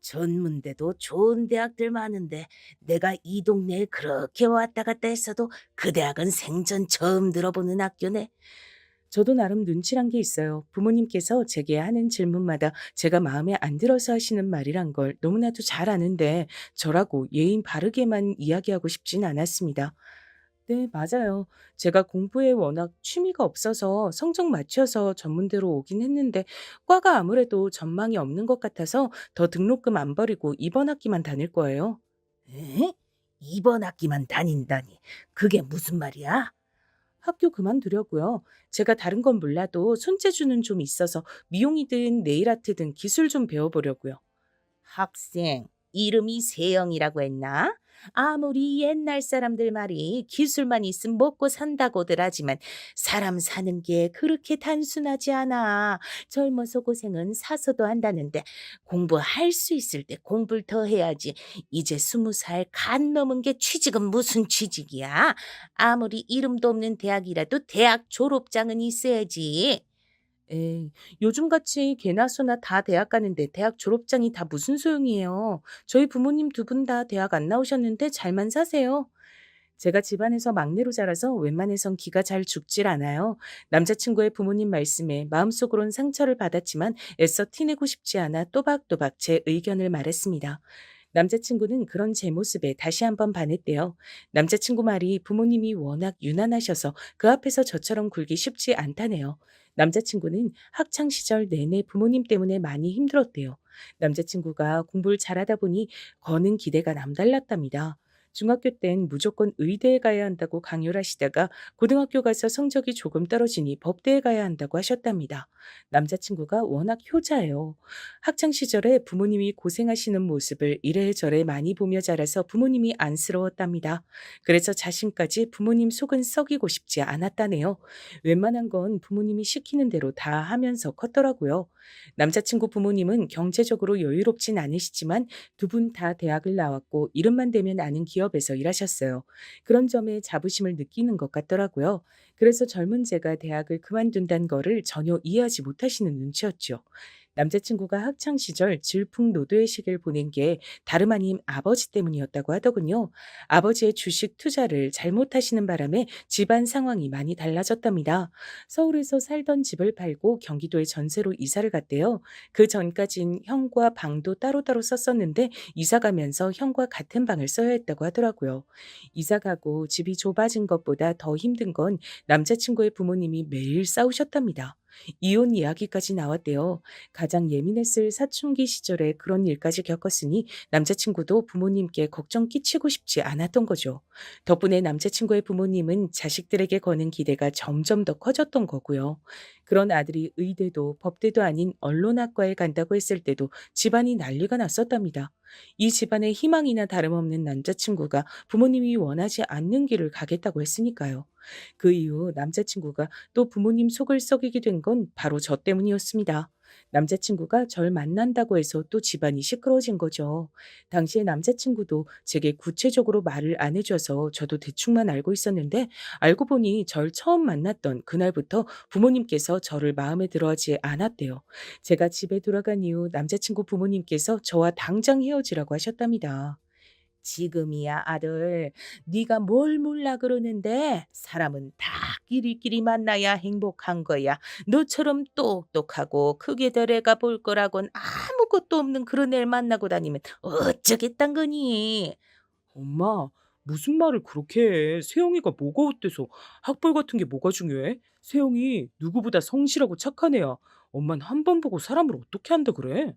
전문대도 좋은 대학들 많은데 내가 이 동네에 그렇게 왔다 갔다 했어도 그 대학은 생전 처음 들어보는 학교네. 저도 나름 눈치란 게 있어요. 부모님께서 제게 하는 질문마다 제가 마음에 안 들어서 하시는 말이란 걸 너무나도 잘 아는데 저라고 예의 바르게만 이야기하고 싶진 않았습니다. 네, 맞아요. 제가 공부에 워낙 취미가 없어서 성적 맞춰서 전문대로 오긴 했는데 과가 아무래도 전망이 없는 것 같아서 더 등록금 안 버리고 이번 학기만 다닐 거예요. 에? 이번 학기만 다닌다니. 그게 무슨 말이야? 학교 그만두려고요. 제가 다른 건 몰라도 손재주는 좀 있어서 미용이든 네일 아트든 기술 좀 배워보려고요. 학생, 이름이 세영이라고 했나? 아무리 옛날 사람들 말이 기술만 있으면 먹고 산다고들 하지만 사람 사는 게 그렇게 단순하지 않아. 젊어서 고생은 사서도 한다는데 공부할 수 있을 때 공부를 더 해야지. 이제 20살 간 넘은 게 취직은 무슨 취직이야? 아무리 이름도 없는 대학이라도 대학 졸업장은 있어야지. 에이, 요즘같이 개나 소나 다 대학 가는데 대학 졸업장이 다 무슨 소용이에요. 저희 부모님 두 분 다 대학 안 나오셨는데 잘만 사세요. 제가 집안에서 막내로 자라서 웬만해선 기가 잘 죽질 않아요. 남자친구의 부모님 말씀에 마음속으론 상처를 받았지만 애써 티내고 싶지 않아 또박또박 제 의견을 말했습니다. 남자친구는 그런 제 모습에 다시 한번 반했대요. 남자친구 말이 부모님이 워낙 유난하셔서 그 앞에서 저처럼 굴기 쉽지 않다네요. 남자친구는 학창 시절 내내 부모님 때문에 많이 힘들었대요. 남자친구가 공부를 잘하다 보니 거는 기대가 남달랐답니다. 중학교 땐 무조건 의대에 가야 한다고 강요를 하시다가 고등학교 가서 성적이 조금 떨어지니 법대에 가야 한다고 하셨답니다. 남자친구가 워낙 효자예요. 학창 시절에 부모님이 고생하시는 모습을 이래저래 많이 보며 자라서 부모님이 안쓰러웠답니다. 그래서 자신까지 부모님 속은 썩이고 싶지 않았다네요. 웬만한 건 부모님이 시키는 대로 다 하면서 컸더라고요. 남자친구 부모님은 경제적으로 여유롭진 않으시지만 두 분 다 대학을 나왔고 이름만 대면 아는 기업에서 일하셨어요. 그런 점에 자부심을 느끼는 것 같더라고요. 그래서 젊은 제가 대학을 그만둔다는 거를 전혀 이해하지 못하시는 눈치였죠. 남자친구가 학창 시절 질풍노도의 시기를 보낸 게 다름 아닌 아버지 때문이었다고 하더군요. 아버지의 주식 투자를 잘못하시는 바람에 집안 상황이 많이 달라졌답니다. 서울에서 살던 집을 팔고 경기도에 전세로 이사를 갔대요. 그 전까진 형과 방도 따로따로 썼었는데 이사 가면서 형과 같은 방을 써야 했다고 하더라고요. 이사 가고 집이 좁아진 것보다 더 힘든 건 남자친구의 부모님이 매일 싸우셨답니다. 이혼 이야기까지 나왔대요. 가장 예민했을 사춘기 시절에 그런 일까지 겪었으니 남자친구도 부모님께 걱정 끼치고 싶지 않았던 거죠. 덕분에 남자친구의 부모님은 자식들에게 거는 기대가 점점 더 커졌던 거고요. 그런 아들이 의대도 법대도 아닌 언론학과에 간다고 했을 때도 집안이 난리가 났었답니다. 이 집안의 희망이나 다름없는 남자친구가 부모님이 원하지 않는 길을 가겠다고 했으니까요. 그 이후 남자친구가 또 부모님 속을 썩이게 된 건 바로 저 때문이었습니다. 남자친구가 절 만난다고 해서 또 집안이 시끄러워진 거죠. 당시에 남자친구도 제게 구체적으로 말을 안 해줘서 저도 대충만 알고 있었는데 알고 보니 절 처음 만났던 그날부터 부모님께서 저를 마음에 들어하지 않았대요. 제가 집에 돌아간 이후 남자친구 부모님께서 저와 당장 헤어지라고 하셨답니다. 지금이야 아들, 네가 뭘 몰라 그러는데 사람은 다 끼리끼리 만나야 행복한 거야. 너처럼 똑똑하고 크게 될 애가 볼 거라곤 아무것도 없는 그런 애를 만나고 다니면 어쩌겠단 거니? 엄마, 무슨 말을 그렇게 해? 세영이가 뭐가 어때서? 학벌 같은 게 뭐가 중요해? 세영이 누구보다 성실하고 착한 애야. 엄만 한 번 보고 사람을 어떻게 한다 그래?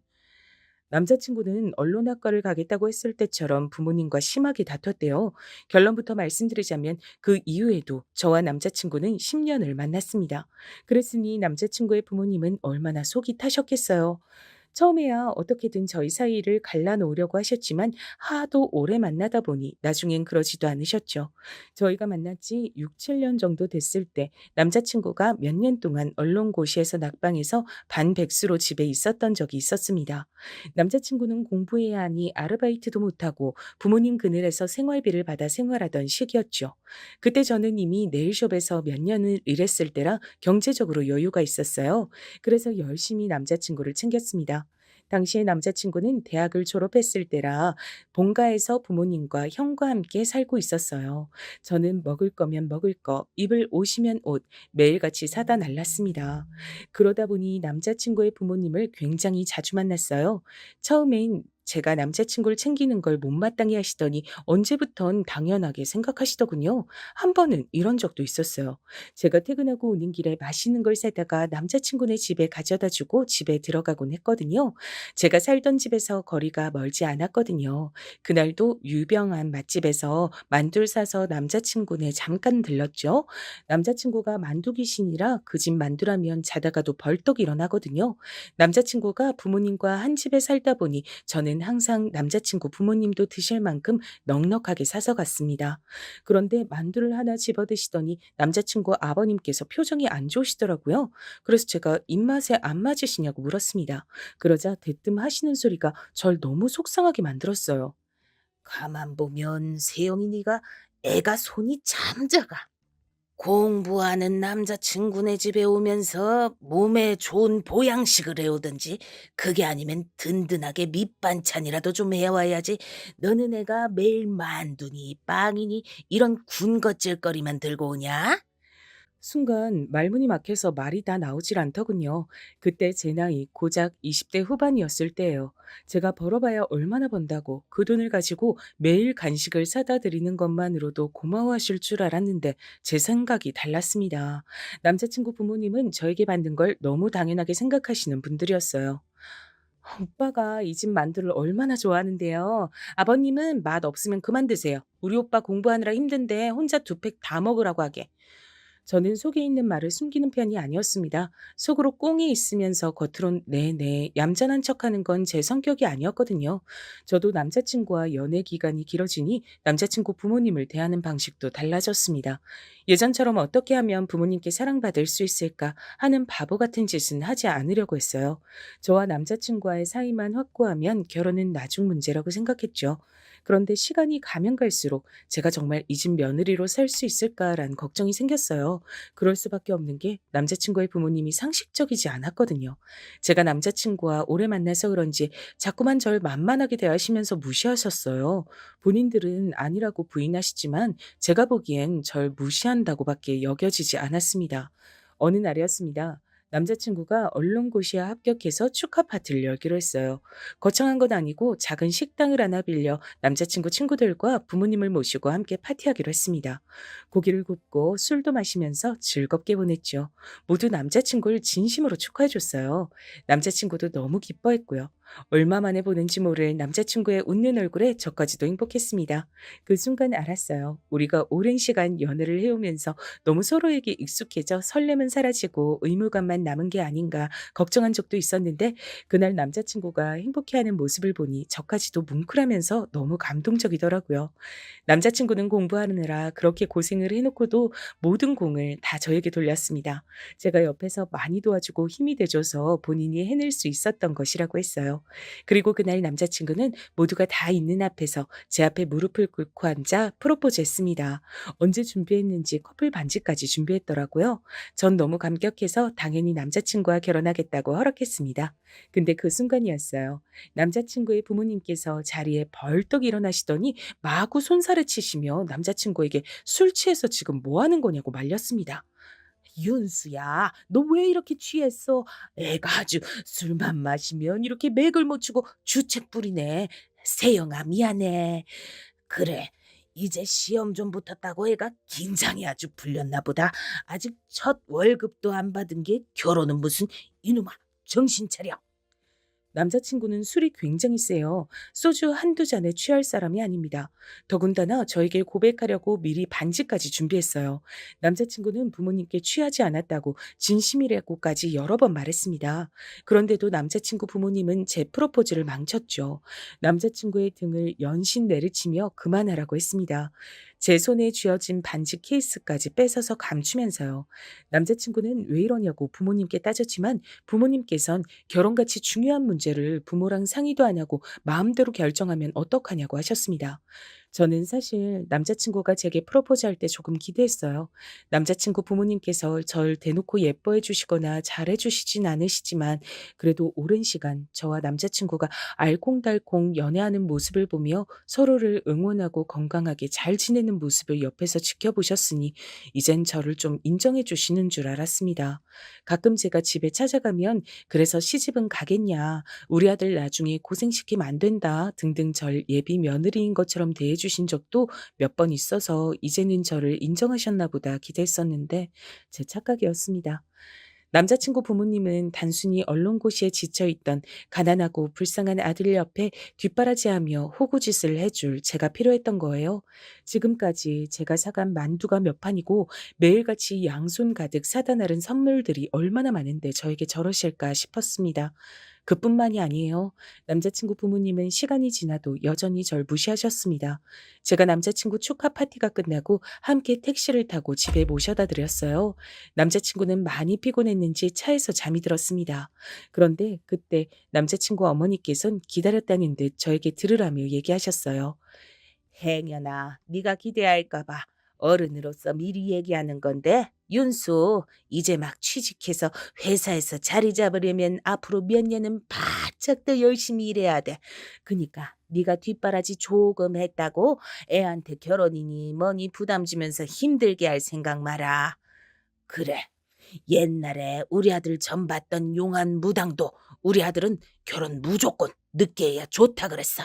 남자친구는 언론학과를 가겠다고 했을 때처럼 부모님과 심하게 다퉜대요. 결론부터 말씀드리자면 그 이후에도 저와 남자친구는 10년을 만났습니다. 그랬으니 남자친구의 부모님은 얼마나 속이 타셨겠어요. 처음에야 어떻게든 저희 사이를 갈라놓으려고 하셨지만 하도 오래 만나다 보니 나중엔 그러지도 않으셨죠. 저희가 만난 지 6, 7년 정도 됐을 때 남자친구가 몇 년 동안 언론고시에서 낙방해서 반백수로 집에 있었던 적이 있었습니다. 남자친구는 공부해야 하니 아르바이트도 못하고 부모님 그늘에서 생활비를 받아 생활하던 시기였죠. 그때 저는 이미 네일숍에서 몇 년을 일했을 때라 경제적으로 여유가 있었어요. 그래서 열심히 남자친구를 챙겼습니다. 당시에 남자친구는 대학을 졸업했을 때라 본가에서 부모님과 형과 함께 살고 있었어요. 저는 먹을 거면 먹을 거, 입을 옷이면 옷, 매일같이 사다 날랐습니다. 그러다 보니 남자친구의 부모님을 굉장히 자주 만났어요. 처음엔 제가 남자친구를 챙기는 걸 못마땅해 하시더니 언제부턴 당연하게 생각하시더군요. 한 번은 이런 적도 있었어요. 제가 퇴근하고 오는 길에 맛있는 걸 사다가 남자친구네 집에 가져다 주고 집에 들어가곤 했거든요. 제가 살던 집에서 거리가 멀지 않았거든요. 그날도 유명한 맛집에서 만두를 사서 남자친구네 잠깐 들렀죠. 남자친구가 만두 귀신이라 그 집 만두라면 자다가도 벌떡 일어나거든요. 남자친구가 부모님과 한 집에 살다 보니 저는 항상 남자친구 부모님도 드실 만큼 넉넉하게 사서 갔습니다. 그런데 만두를 하나 집어 드시더니 남자친구 아버님께서 표정이 안 좋으시더라고요. 그래서 제가 입맛에 안 맞으시냐고 물었습니다. 그러자 대뜸 하시는 소리가 절 너무 속상하게 만들었어요. 가만 보면 세영이 네가 애가 손이 참 작아. 공부하는 남자친구네 집에 오면서 몸에 좋은 보양식을 해오든지 그게 아니면 든든하게 밑반찬이라도 좀 해와야지. 너는 애가 매일 만두니 빵이니 이런 군것질거리만 들고 오냐? 순간 말문이 막혀서 말이 다 나오질 않더군요. 그때 제 나이 고작 20대 후반이었을 때예요. 제가 벌어봐야 얼마나 번다고 그 돈을 가지고 매일 간식을 사다 드리는 것만으로도 고마워하실 줄 알았는데 제 생각이 달랐습니다. 남자친구 부모님은 저에게 받는 걸 너무 당연하게 생각하시는 분들이었어요. 오빠가 이 집 만두를 얼마나 좋아하는데요. 아버님은 맛 없으면 그만 드세요. 우리 오빠 공부하느라 힘든데 혼자 두 팩 다 먹으라고 하게. 저는 속에 있는 말을 숨기는 편이 아니었습니다. 속으로 꽁이 있으면서 겉으론 네네 얌전한 척하는 건 제 성격이 아니었거든요. 저도 남자친구와 연애 기간이 길어지니 남자친구 부모님을 대하는 방식도 달라졌습니다. 예전처럼 어떻게 하면 부모님께 사랑받을 수 있을까 하는 바보 같은 짓은 하지 않으려고 했어요. 저와 남자친구와의 사이만 확고하면 결혼은 나중 문제라고 생각했죠. 그런데 시간이 가면 갈수록 제가 정말 이 집 며느리로 살 수 있을까라는 걱정이 생겼어요. 그럴 수밖에 없는 게 남자친구의 부모님이 상식적이지 않았거든요. 제가 남자친구와 오래 만나서 그런지 자꾸만 절 만만하게 대하시면서 무시하셨어요. 본인들은 아니라고 부인하시지만 제가 보기엔 절 무시한다고밖에 여겨지지 않았습니다. 어느 날이었습니다. 남자친구가 언론고시에 합격해서 축하 파티를 열기로 했어요. 거창한 건 아니고 작은 식당을 하나 빌려 남자친구 친구들과 부모님을 모시고 함께 파티하기로 했습니다. 고기를 굽고 술도 마시면서 즐겁게 보냈죠. 모두 남자친구를 진심으로 축하해줬어요. 남자친구도 너무 기뻐했고요. 얼마 만에 보는지 모를 남자친구의 웃는 얼굴에 저까지도 행복했습니다. 그 순간 알았어요. 우리가 오랜 시간 연애를 해오면서 너무 서로에게 익숙해져 설렘은 사라지고 의무감만 남은 게 아닌가 걱정한 적도 있었는데 그날 남자친구가 행복해하는 모습을 보니 저까지도 뭉클하면서 너무 감동적이더라고요. 남자친구는 공부하느라 그렇게 고생을 해놓고도 모든 공을 다 저에게 돌렸습니다. 제가 옆에서 많이 도와주고 힘이 돼줘서 본인이 해낼 수 있었던 것이라고 했어요. 그리고 그날 남자친구는 모두가 다 있는 앞에서 제 앞에 무릎을 꿇고 앉아 프로포즈 했습니다. 언제 준비했는지 커플 반지까지 준비했더라고요. 전 너무 감격해서 당연히 남자친구와 결혼하겠다고 허락했습니다. 근데 그 순간이었어요. 남자친구의 부모님께서 자리에 벌떡 일어나시더니 마구 손살을 치시며 남자친구에게 술 취해서 지금 뭐 하는 거냐고 말렸습니다. 윤수야, 너 왜 이렇게 취했어? 애가 아주 술만 마시면 이렇게 맥을 못 추고 주책 부리네. 세영아, 미안해. 그래, 이제 시험 좀 붙었다고 애가 긴장이 아주 풀렸나 보다. 아직 첫 월급도 안 받은 게 결혼은 무슨. 이놈아, 정신 차려. 남자친구는 술이 굉장히 세요. 소주 한두 잔에 취할 사람이 아닙니다. 더군다나 저에게 고백하려고 미리 반지까지 준비했어요. 남자친구는 부모님께 취하지 않았다고 진심이라고까지 여러 번 말했습니다. 그런데도 남자친구 부모님은 제 프로포즈를 망쳤죠. 남자친구의 등을 연신 내리치며 그만하라고 했습니다. 제 손에 쥐어진 반지 케이스까지 뺏어서 감추면서요. 남자친구는 왜 이러냐고 부모님께 따졌지만 부모님께선 결혼같이 중요한 문제를 부모랑 상의도 안 하고 마음대로 결정하면 어떡하냐고 하셨습니다. 저는 사실 남자친구가 제게 프로포즈할 때 조금 기대했어요. 남자친구 부모님께서 절 대놓고 예뻐해 주시거나 잘해 주시진 않으시지만 그래도 오랜 시간 저와 남자친구가 알콩달콩 연애하는 모습을 보며 서로를 응원하고 건강하게 잘 지내는 모습을 옆에서 지켜보셨으니 이젠 저를 좀 인정해 주시는 줄 알았습니다. 가끔 제가 집에 찾아가면 그래서 시집은 가겠냐, 우리 아들 나중에 고생시키면 안 된다 등등 절 예비 며느리인 것처럼 대해주신 적도 몇 번 있어서 이제는 저를 인정하셨나 보다 기대했었는데 제 착각이었습니다. 남자친구 부모님은 단순히 언론고시에 지쳐있던 가난하고 불쌍한 아들 옆에 뒷바라지하며 호구짓을 해줄 제가 필요했던 거예요. 지금까지 제가 사간 만두가 몇 판이고 매일같이 양손 가득 사다 나른 선물들이 얼마나 많은데 저에게 저러실까 싶었습니다. 그뿐만이 아니에요. 남자친구 부모님은 시간이 지나도 여전히 절 무시하셨습니다. 제가 남자친구 축하 파티가 끝나고 함께 택시를 타고 집에 모셔다 드렸어요. 남자친구는 많이 피곤했는지 차에서 잠이 들었습니다. 그런데 그때 남자친구 어머니께선 기다렸다는 듯 저에게 들으라며 얘기하셨어요. 행여나 네가 기대할까 봐 어른으로서 미리 얘기하는 건데 윤수 이제 막 취직해서 회사에서 자리 잡으려면 앞으로 몇 년은 바짝 더 열심히 일해야 돼. 그니까 네가 뒷바라지 조금 했다고 애한테 결혼이니 뭐니 부담 주면서 힘들게 할 생각 마라. 그래. 옛날에 우리 아들 전 봤던 용한 무당도 우리 아들은 결혼 무조건 늦게 해야 좋다 그랬어.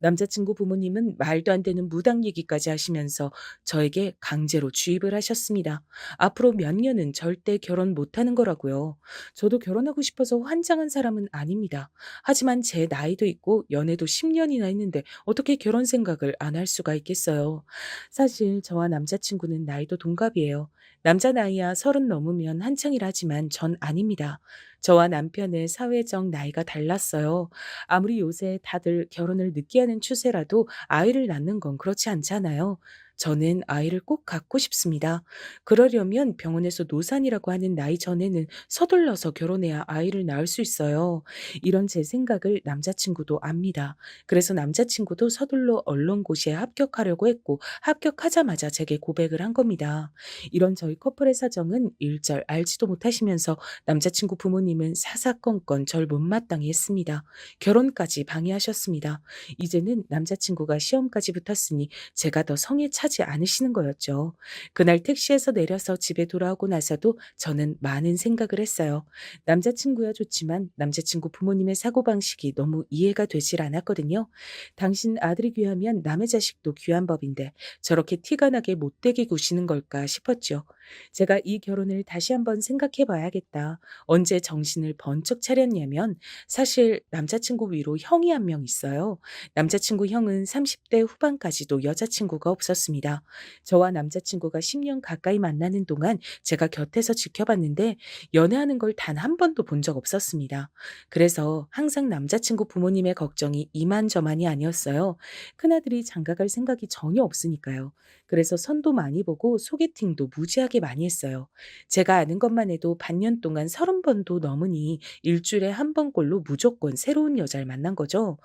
남자친구 부모님은 말도 안 되는 무당 얘기까지 하시면서 저에게 강제로 주입을 하셨습니다. 앞으로 몇 년은 절대 결혼 못하는 거라고요. 저도 결혼하고 싶어서 환장한 사람은 아닙니다. 하지만 제 나이도 있고 연애도 10년이나 했는데 어떻게 결혼 생각을 안 할 수가 있겠어요. 사실 저와 남자친구는 나이도 동갑이에요. 남자 나이야 30 넘으면 한창이라 하지만 전 아닙니다. 저와 남편의 사회적 나이가 달랐어요. 아무리 요새 다들 결혼을 늦게 하는 추세라도 아이를 낳는 건 그렇지 않잖아요. 저는 아이를 꼭 갖고 싶습니다. 그러려면 병원에서 노산이라고 하는 나이 전에는 서둘러서 결혼해야 아이를 낳을 수 있어요. 이런 제 생각을 남자친구도 압니다. 그래서 남자친구도 서둘러 언론고시에 합격하려고 했고 합격하자마자 제게 고백을 한 겁니다. 이런 저희 커플의 사정은 일절 알지도 못하시면서 남자친구 부모님은 사사건건 절 못마땅해 했습니다. 결혼까지 방해하셨습니다. 이제는 남자친구가 시험까지 붙었으니 제가 더 성에 차지 않으시는 거였죠. 그날 택시에서 내려서 집에 돌아오고 나서도 저는 많은 생각을 했어요. 남자친구야 좋지만 남자친구 부모님의 사고방식이 너무 이해가 되질 않았거든요. 당신 아들이 귀하면 남의 자식도 귀한 법인데 저렇게 티가 나게 못되게 구시는 걸까 싶었죠. 제가 이 결혼을 다시 한번 생각해 봐야겠다. 언제 정신을 번쩍 차렸냐면 사실 남자친구 위로 형이 한 명 있어요. 남자친구 형은 30대 후반까지도 여자친구가 없었습니다. 저와 남자친구가 10년 가까이 만나는 동안 제가 곁에서 지켜봤는데 연애하는 걸 단 한 번도 본 적 없었습니다. 그래서 항상 남자친구 부모님의 걱정이 이만저만이 아니었어요. 큰아들이 장가갈 생각이 전혀 없으니까요. 그래서 선도 많이 보고 소개팅도 무지하게 많이 했어요. 제가 아는 것만 해도 반년 동안 30번도 넘으니 일주일에 한 번꼴로 무조건 새로운 여자를 만난 거죠.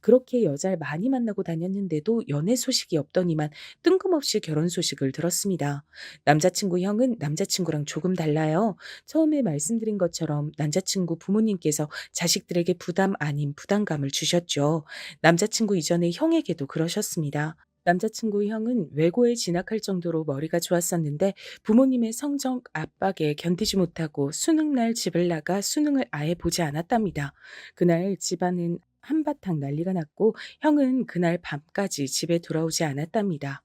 그렇게 여자를 많이 만나고 다녔는데도 연애 소식이 없더니만 뜬금없이 결혼 소식을 들었습니다. 남자친구 형은 남자친구랑 조금 달라요. 처음에 말씀드린 것처럼 남자친구 부모님께서 자식들에게 부담 아닌 부담감을 주셨죠. 남자친구 이전에 형에게도 그러셨습니다. 남자친구 형은 외고에 진학할 정도로 머리가 좋았었는데 부모님의 성적 압박에 견디지 못하고 수능날 집을 나가 수능을 아예 보지 않았답니다. 그날 집안은 한바탕 난리가 났고 형은 그날 밤까지 집에 돌아오지 않았답니다.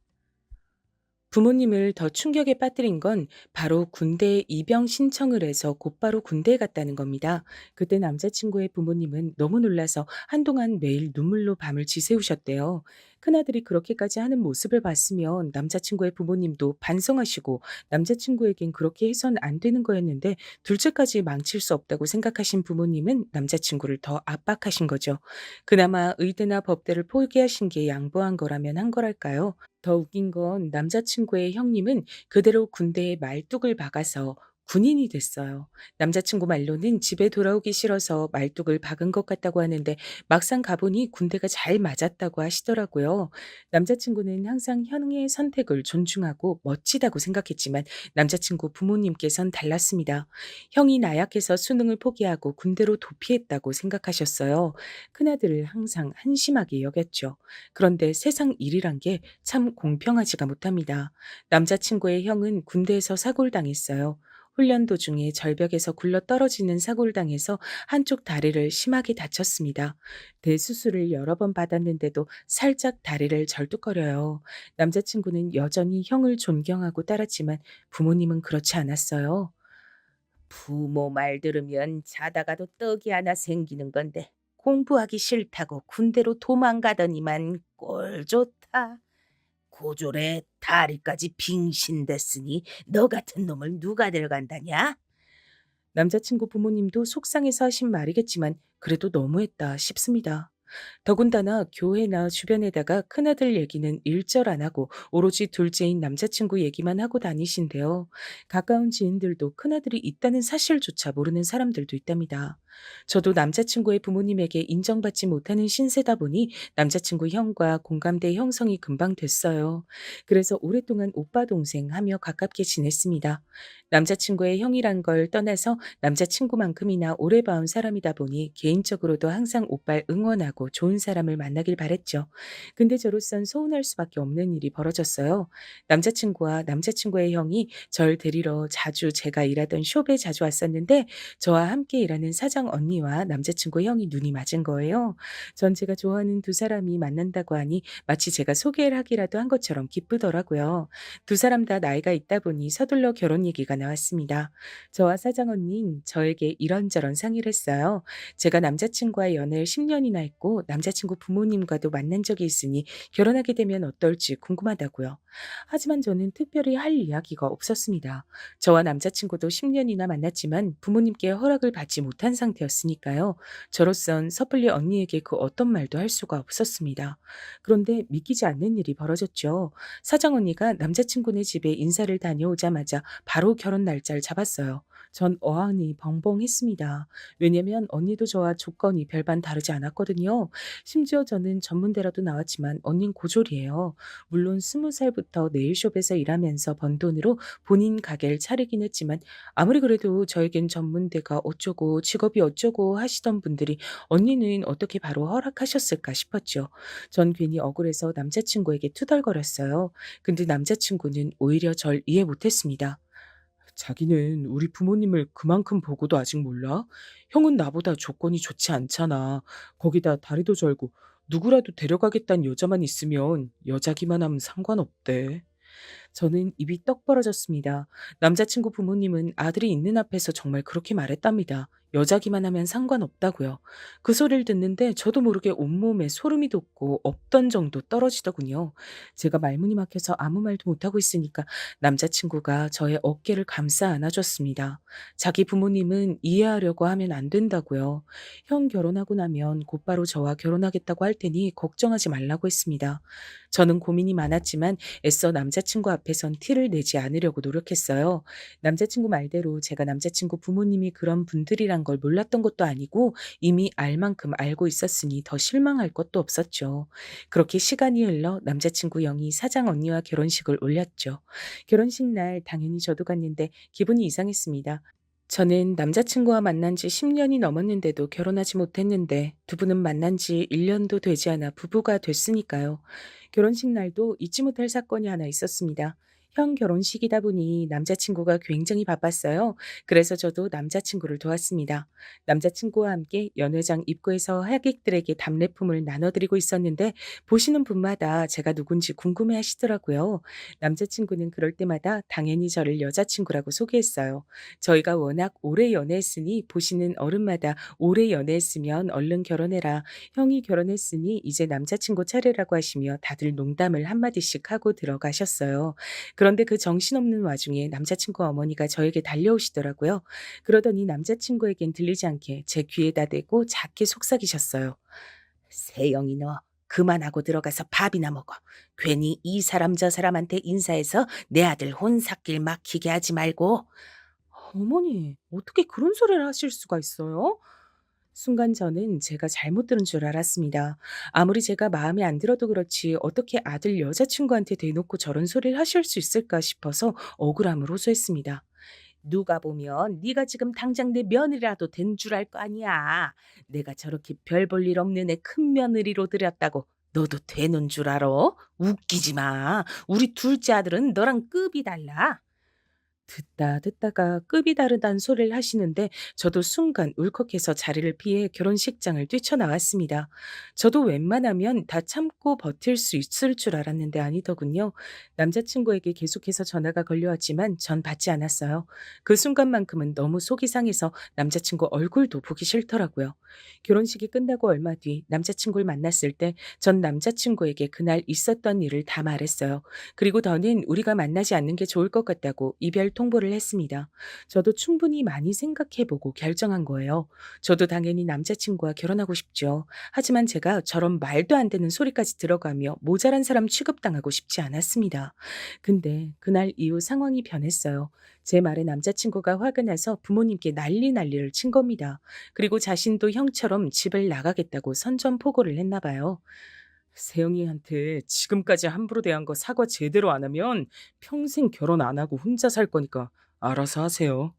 부모님을 더 충격에 빠뜨린 건 바로 군대에 입영 신청을 해서 곧바로 군대에 갔다는 겁니다. 그때 남자친구의 부모님은 너무 놀라서 한동안 매일 눈물로 밤을 지새우셨대요. 큰아들이 그렇게까지 하는 모습을 봤으면 남자친구의 부모님도 반성하시고 남자친구에겐 그렇게 해선 안 되는 거였는데 둘째까지 망칠 수 없다고 생각하신 부모님은 남자친구를 더 압박하신 거죠. 그나마 의대나 법대를 포기하신 게 양보한 거라면 한 거랄까요? 더 웃긴 건 남자친구의 형님은 그대로 군대에 말뚝을 박아서 군인이 됐어요. 남자친구 말로는 집에 돌아오기 싫어서 말뚝을 박은 것 같다고 하는데 막상 가보니 군대가 잘 맞았다고 하시더라고요. 남자친구는 항상 형의 선택을 존중하고 멋지다고 생각했지만 남자친구 부모님께선 달랐습니다. 형이 나약해서 수능을 포기하고 군대로 도피했다고 생각하셨어요. 큰아들을 항상 한심하게 여겼죠. 그런데 세상 일이란 게 참 공평하지가 못합니다. 남자친구의 형은 군대에서 사고를 당했어요. 훈련 도중에 절벽에서 굴러 떨어지는 사고를 당해서 한쪽 다리를 심하게 다쳤습니다. 대수술을 여러 번 받았는데도 살짝 다리를 절뚝거려요. 남자친구는 여전히 형을 존경하고 따랐지만 부모님은 그렇지 않았어요. 부모 말 들으면 자다가도 떡이 하나 생기는 건데 공부하기 싫다고 군대로 도망가더니만 꼴 좋다. 고졸에 다리까지 빙신됐으니 너 같은 놈을 누가 데려간다냐? 남자친구 부모님도 속상해서 하신 말이겠지만 그래도 너무했다 싶습니다. 더군다나 교회나 주변에다가 큰아들 얘기는 일절 안 하고 오로지 둘째인 남자친구 얘기만 하고 다니신데요. 가까운 지인들도 큰아들이 있다는 사실조차 모르는 사람들도 있답니다. 저도 남자친구의 부모님에게 인정받지 못하는 신세다 보니 남자친구 형과 공감대 형성이 금방 됐어요. 그래서 오랫동안 오빠 동생 하며 가깝게 지냈습니다. 남자친구의 형이란 걸 떠나서 남자친구만큼이나 오래 봐온 사람이다 보니 개인적으로도 항상 오빠를 응원하고 좋은 사람을 만나길 바랬죠. 근데 저로선 서운할 수밖에 없는 일이 벌어졌어요. 남자친구와 남자친구의 형이 절 데리러 자주 제가 일하던 숍에 자주 왔었는데 저와 함께 일하는 사장 사장 언니와 남자친구 형이 눈이 맞은 거예요. 전 제가 좋아하는 두 사람이 만난다고 하니 마치 제가 소개를 하기라도 한 것처럼 기쁘더라고요. 두 사람 다 나이가 있다 보니 서둘러 결혼 얘기가 나왔습니다. 저와 사장 언니는 저에게 이런저런 상의를 했어요. 제가 남자친구와의 연애를 10년이나 했고 남자친구 부모님과도 만난 적이 있으니 결혼하게 되면 어떨지 궁금하다고요. 하지만 저는 특별히 할 이야기가 없었습니다. 저와 남자친구도 10년이나 만났지만 부모님께 허락을 받지 못한 상태였으니까요. 저로선 섣불리 언니에게 그 어떤 말도 할 수가 없었습니다. 그런데 믿기지 않는 일이 벌어졌죠. 사장 언니가 남자친구네 집에 인사를 다녀오자마자 바로 결혼 날짜를 잡았어요. 전 어안이 벙벙했습니다. 왜냐면 언니도 저와 조건이 별반 다르지 않았거든요. 심지어 저는 전문대라도 나왔지만 언닌 고졸이에요. 물론 20살부터 네일숍에서 일하면서 번 돈으로 본인 가게를 차리긴 했지만 아무리 그래도 저에겐 전문대가 어쩌고 직업이 어쩌고 하시던 분들이 언니는 어떻게 바로 허락하셨을까 싶었죠. 전 괜히 억울해서 남자친구에게 투덜거렸어요. 근데 남자친구는 오히려 절 이해 못했습니다. 자기는 우리 부모님을 그만큼 보고도 아직 몰라? 형은 나보다 조건이 좋지 않잖아. 거기다 다리도 절고 누구라도 데려가겠다는 여자만 있으면 여자기만 하면 상관없대. 저는 입이 떡 벌어졌습니다. 남자친구 부모님은 아들이 있는 앞에서 정말 그렇게 말했답니다. 여자기만 하면 상관없다고요. 그 소리를 듣는데 저도 모르게 온몸에 소름이 돋고 없던 정도 떨어지더군요. 제가 말문이 막혀서 아무 말도 못하고 있으니까 남자친구가 저의 어깨를 감싸 안아줬습니다. 자기 부모님은 이해하려고 하면 안 된다고요. 형 결혼하고 나면 곧바로 저와 결혼하겠다고 할 테니 걱정하지 말라고 했습니다. 저는 고민이 많았지만 애써 남자친구 앞에선 티를 내지 않으려고 노력했어요. 남자친구 말대로 제가 남자친구 부모님이 그런 분들이란 걸 몰랐던 것도 아니고 이미 알 만큼 알고 있었으니 더 실망할 것도 없었죠. 그렇게 시간이 흘러 남자친구 영희 사장 언니와 결혼식을 올렸죠. 결혼식 날 당연히 저도 갔는데 기분이 이상했습니다. 저는 남자친구와 만난 지 10년이 넘었는데도 결혼하지 못했는데 두 분은 만난 지 1년도 되지 않아 부부가 됐으니까요. 결혼식 날도 잊지 못할 사건이 하나 있었습니다. 형 결혼식이다 보니 남자친구가 굉장히 바빴어요. 그래서 저도 남자친구를 도왔습니다. 남자친구와 함께 연회장 입구에서 하객들에게 답례품을 나눠드리고 있었는데 보시는 분마다 제가 누군지 궁금해 하시더라고요. 남자친구는 그럴 때마다 당연히 저를 여자친구라고 소개했어요. 저희가 워낙 오래 연애했으니 보시는 어른마다 오래 연애했으면 얼른 결혼해라. 형이 결혼했으니 이제 남자친구 차례라고 하시며 다들 농담을 한마디씩 하고 들어가셨어요. 그런데 그 정신없는 와중에 남자친구 어머니가 저에게 달려오시더라고요. 그러더니 남자친구에겐 들리지 않게 제 귀에다 대고 작게 속삭이셨어요. 세영이 너 그만하고 들어가서 밥이나 먹어. 괜히 이 사람 저 사람한테 인사해서 내 아들 혼삭길 막히게 하지 말고. 어머니, 어떻게 그런 소리를 하실 수가 있어요? 순간 저는 제가 잘못 들은 줄 알았습니다. 아무리 제가 마음에 안 들어도 그렇지 어떻게 아들 여자친구한테 대놓고 저런 소리를 하실 수 있을까 싶어서 억울함을 호소했습니다. 누가 보면 네가 지금 당장 내 며느리라도 된 줄 알 거 아니야. 내가 저렇게 별 볼 일 없는 애 큰 며느리로 들였다고 너도 되는 줄 알아? 웃기지 마. 우리 둘째 아들은 너랑 급이 달라. 듣다가 급이 다르다는 소리를 하시는데 저도 순간 울컥해서 자리를 피해 결혼식장을 뛰쳐나왔습니다. 저도 웬만하면 다 참고 버틸 수 있을 줄 알았는데 아니더군요. 남자친구에게 계속해서 전화가 걸려왔지만 전 받지 않았어요. 그 순간만큼은 너무 속이 상해서 남자친구 얼굴도 보기 싫더라고요. 결혼식이 끝나고 얼마 뒤 남자친구를 만났을 때 전 남자친구에게 그날 있었던 일을 다 말했어요. 그리고 더는 우리가 만나지 않는 게 좋을 것 같다고 이별 통보를 했습니다. 저도 충분히 많이 생각해보고 결정한 거예요. 저도 당연히 남자친구와 결혼하고 싶죠. 하지만 제가 저런 말도 안 되는 소리까지 들어가며 모자란 사람 취급당하고 싶지 않았습니다. 근데 그날 이후 상황이 변했어요. 제 말에 남자친구가 화가 나서 부모님께 난리를 친 겁니다. 그리고 자신도 형처럼 집을 나가겠다고 선전포고를 했나 봐요. 세영이한테 지금까지 함부로 대한 거 사과 제대로 안 하면 평생 결혼 안 하고 혼자 살 거니까 알아서 하세요.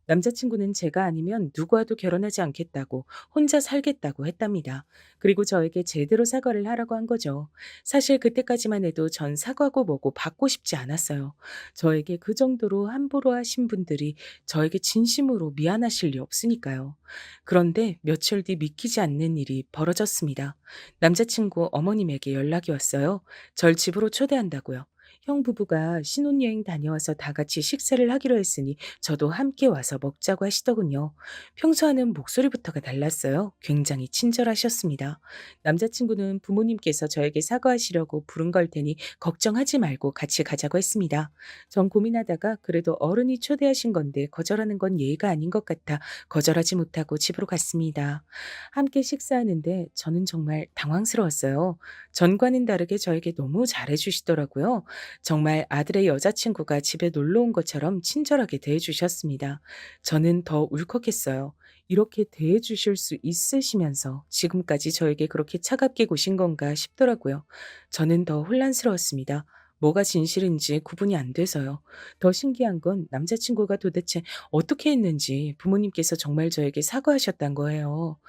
남자친구는 제가 아니면 누구와도 결혼하지 않겠다고 혼자 살겠다고 했답니다. 그리고 저에게 제대로 사과를 하라고 한 거죠. 사실 그때까지만 해도 전 사과고 뭐고 받고 싶지 않았어요. 저에게 그 정도로 함부로 하신 분들이 저에게 진심으로 미안하실 리 없으니까요. 그런데 며칠 뒤 믿기지 않는 일이 벌어졌습니다. 남자친구 어머님에게 연락이 왔어요. 절 집으로 초대한다고요. 형 부부가 신혼여행 다녀와서 다 같이 식사를 하기로 했으니 저도 함께 와서 먹자고 하시더군요. 평소와는 목소리부터가 달랐어요. 굉장히 친절하셨습니다. 남자친구는 부모님께서 저에게 사과하시려고 부른 걸 테니 걱정하지 말고 같이 가자고 했습니다. 전 고민하다가 그래도 어른이 초대하신 건데 거절하는 건 예의가 아닌 것 같아 거절하지 못하고 집으로 갔습니다. 함께 식사하는데 저는 정말 당황스러웠어요. 전과는 다르게 저에게 너무 잘해주시더라고요. 정말 아들의 여자친구가 집에 놀러 온 것처럼 친절하게 대해주셨습니다. 저는 더 울컥했어요. 이렇게 대해주실 수 있으시면서 지금까지 저에게 그렇게 차갑게 구신 건가 싶더라고요. 저는 더 혼란스러웠습니다. 뭐가 진실인지 구분이 안 돼서요. 더 신기한 건 남자친구가 도대체 어떻게 했는지 부모님께서 정말 저에게 사과하셨단 거예요.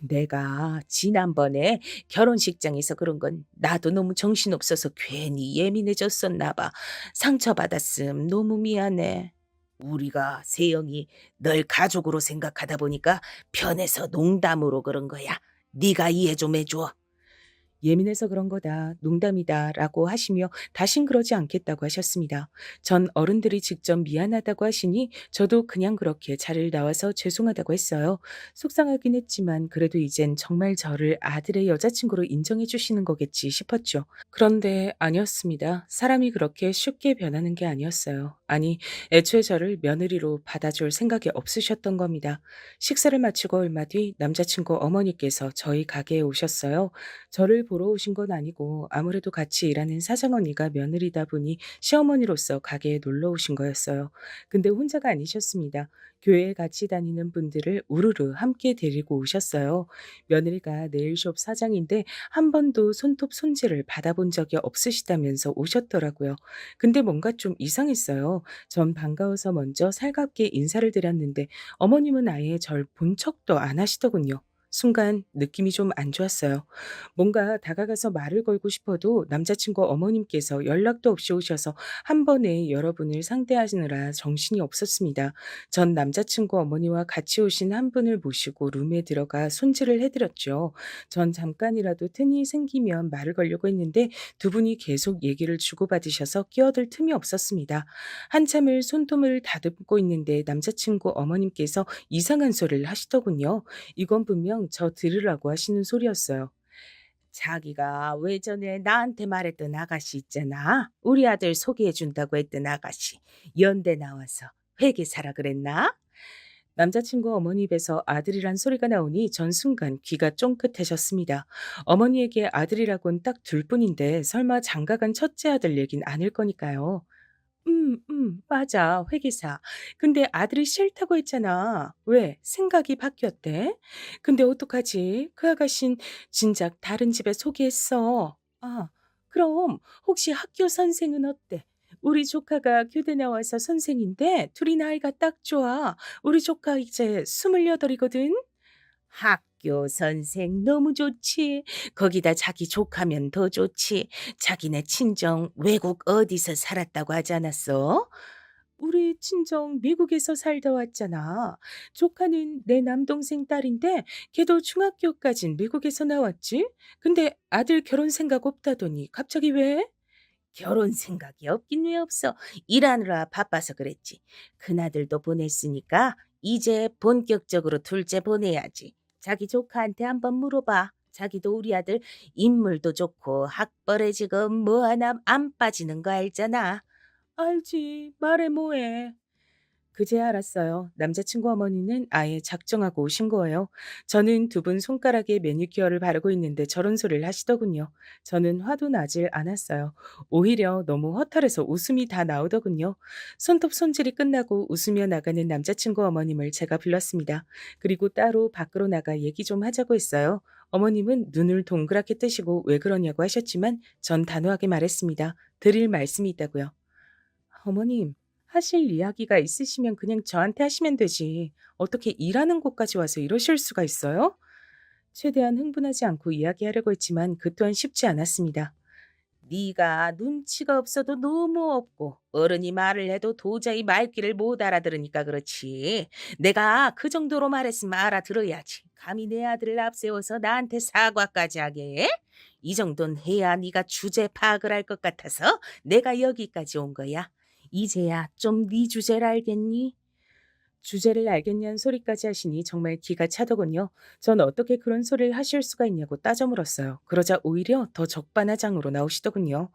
내가 지난번에 결혼식장에서 그런 건 나도 너무 정신없어서 괜히 예민해졌었나 봐. 상처받았음 너무 미안해. 우리가 세영이 널 가족으로 생각하다 보니까 편해서 농담으로 그런 거야. 네가 이해 좀 해줘. 예민해서 그런 거다, 농담이다 라고 하시며 다신 그러지 않겠다고 하셨습니다. 전 어른들이 직접 미안하다고 하시니 저도 그냥 그렇게 자리를 나와서 죄송하다고 했어요. 속상하긴 했지만 그래도 이젠 정말 저를 아들의 여자친구로 인정해 주시는 거겠지 싶었죠. 그런데 아니었습니다. 사람이 그렇게 쉽게 변하는 게 아니었어요. 아니, 애초에 저를 며느리로 받아줄 생각이 없으셨던 겁니다. 식사를 마치고 얼마 뒤 남자친구 어머니께서 저희 가게에 오셨어요. 저를 보러 오신 건 아니고 아무래도 같이 일하는 사장언니가 며느리다 보니 시어머니로서 가게에 놀러 오신 거였어요. 근데 혼자가 아니셨습니다. 교회에 같이 다니는 분들을 우르르 함께 데리고 오셨어요. 며느리가 네일숍 사장인데 한 번도 손톱 손질을 받아본 적이 없으시다면서 오셨더라고요. 근데 뭔가 좀 이상했어요. 전 반가워서 먼저 살갑게 인사를 드렸는데 어머님은 아예 절 본 척도 안 하시더군요. 순간 느낌이 좀 안 좋았어요. 뭔가 다가가서 말을 걸고 싶어도 남자친구 어머님께서 연락도 없이 오셔서 한 번에 여러분을 상대하시느라 정신이 없었습니다. 전 남자친구 어머니와 같이 오신 한 분을 모시고 룸에 들어가 손질을 해드렸죠. 전 잠깐이라도 틈이 생기면 말을 걸려고 했는데 두 분이 계속 얘기를 주고받으셔서 끼어들 틈이 없었습니다. 한참을 손톱을 다듬고 있는데 남자친구 어머님께서 이상한 소리를 하시더군요. 이건 분명 저 들으라고 하시는 소리였어요. 자기가 외전에 나한테 말했던 아가씨 있잖아. 우리 아들 소개해준다고 했던 아가씨. 연대 나와서 회계사라 그랬나? 남자친구 어머니 입에서 아들이란 소리가 나오니 전 순간 귀가 쫑긋해졌습니다. 어머니에게 아들이라곤 딱 둘뿐인데 설마 장가간 첫째 아들 얘긴 아닐 거니까요. 맞아. 회계사. 근데 아들이 싫다고 했잖아. 왜? 생각이 바뀌었대? 근데 어떡하지? 그 아가씨는 진작 다른 집에 소개했어. 아, 그럼 혹시 학교 선생은 어때? 우리 조카가 교대 나와서 선생인데 둘이 나이가 딱 좋아. 우리 조카 이제 28이거든? 학교 선생 너무 좋지. 거기다 자기 조카면 더 좋지. 자기네 친정 외국 어디서 살았다고 하지 않았어? 우리 친정 미국에서 살다 왔잖아. 조카는 내 남동생 딸인데 걔도 중학교까진 미국에서 나왔지. 근데 아들 결혼 생각 없다더니 갑자기 왜? 결혼 생각이 없긴 왜 없어. 일하느라 바빠서 그랬지. 큰아들도 보냈으니까 이제 본격적으로 둘째 보내야지. 자기 조카한테 한번 물어봐. 자기도 우리 아들 인물도 좋고 학벌에 지금 뭐 하나 안 빠지는 거 알잖아. 알지. 말해 뭐해. 그제야 알았어요. 남자친구 어머니는 아예 작정하고 오신 거예요. 저는 두 분 손가락에 매니큐어를 바르고 있는데 저런 소리를 하시더군요. 저는 화도 나질 않았어요. 오히려 너무 허탈해서 웃음이 다 나오더군요. 손톱 손질이 끝나고 웃으며 나가는 남자친구 어머님을 제가 불렀습니다. 그리고 따로 밖으로 나가 얘기 좀 하자고 했어요. 어머님은 눈을 동그랗게 뜨시고 왜 그러냐고 하셨지만 전 단호하게 말했습니다. 드릴 말씀이 있다고요. 어머님, 하실 이야기가 있으시면 그냥 저한테 하시면 되지. 어떻게 일하는 곳까지 와서 이러실 수가 있어요? 최대한 흥분하지 않고 이야기하려고 했지만 그 또한 쉽지 않았습니다. 네가 눈치가 없어도 너무 없고 어른이 말을 해도 도저히 말귀를 못 알아들으니까 그렇지. 내가 그 정도로 말했으면 알아들어야지. 감히 내 아들을 앞세워서 나한테 사과까지 하게 해? 이 정도는 해야 네가 주제 파악을 할 것 같아서 내가 여기까지 온 거야. 이제야 좀 네 주제를 알겠니? 주제를 알겠냐는 소리까지 하시니 정말 기가 차더군요. 전 어떻게 그런 소리를 하실 수가 있냐고 따져 물었어요. 그러자 오히려 더 적반하장으로 나오시더군요.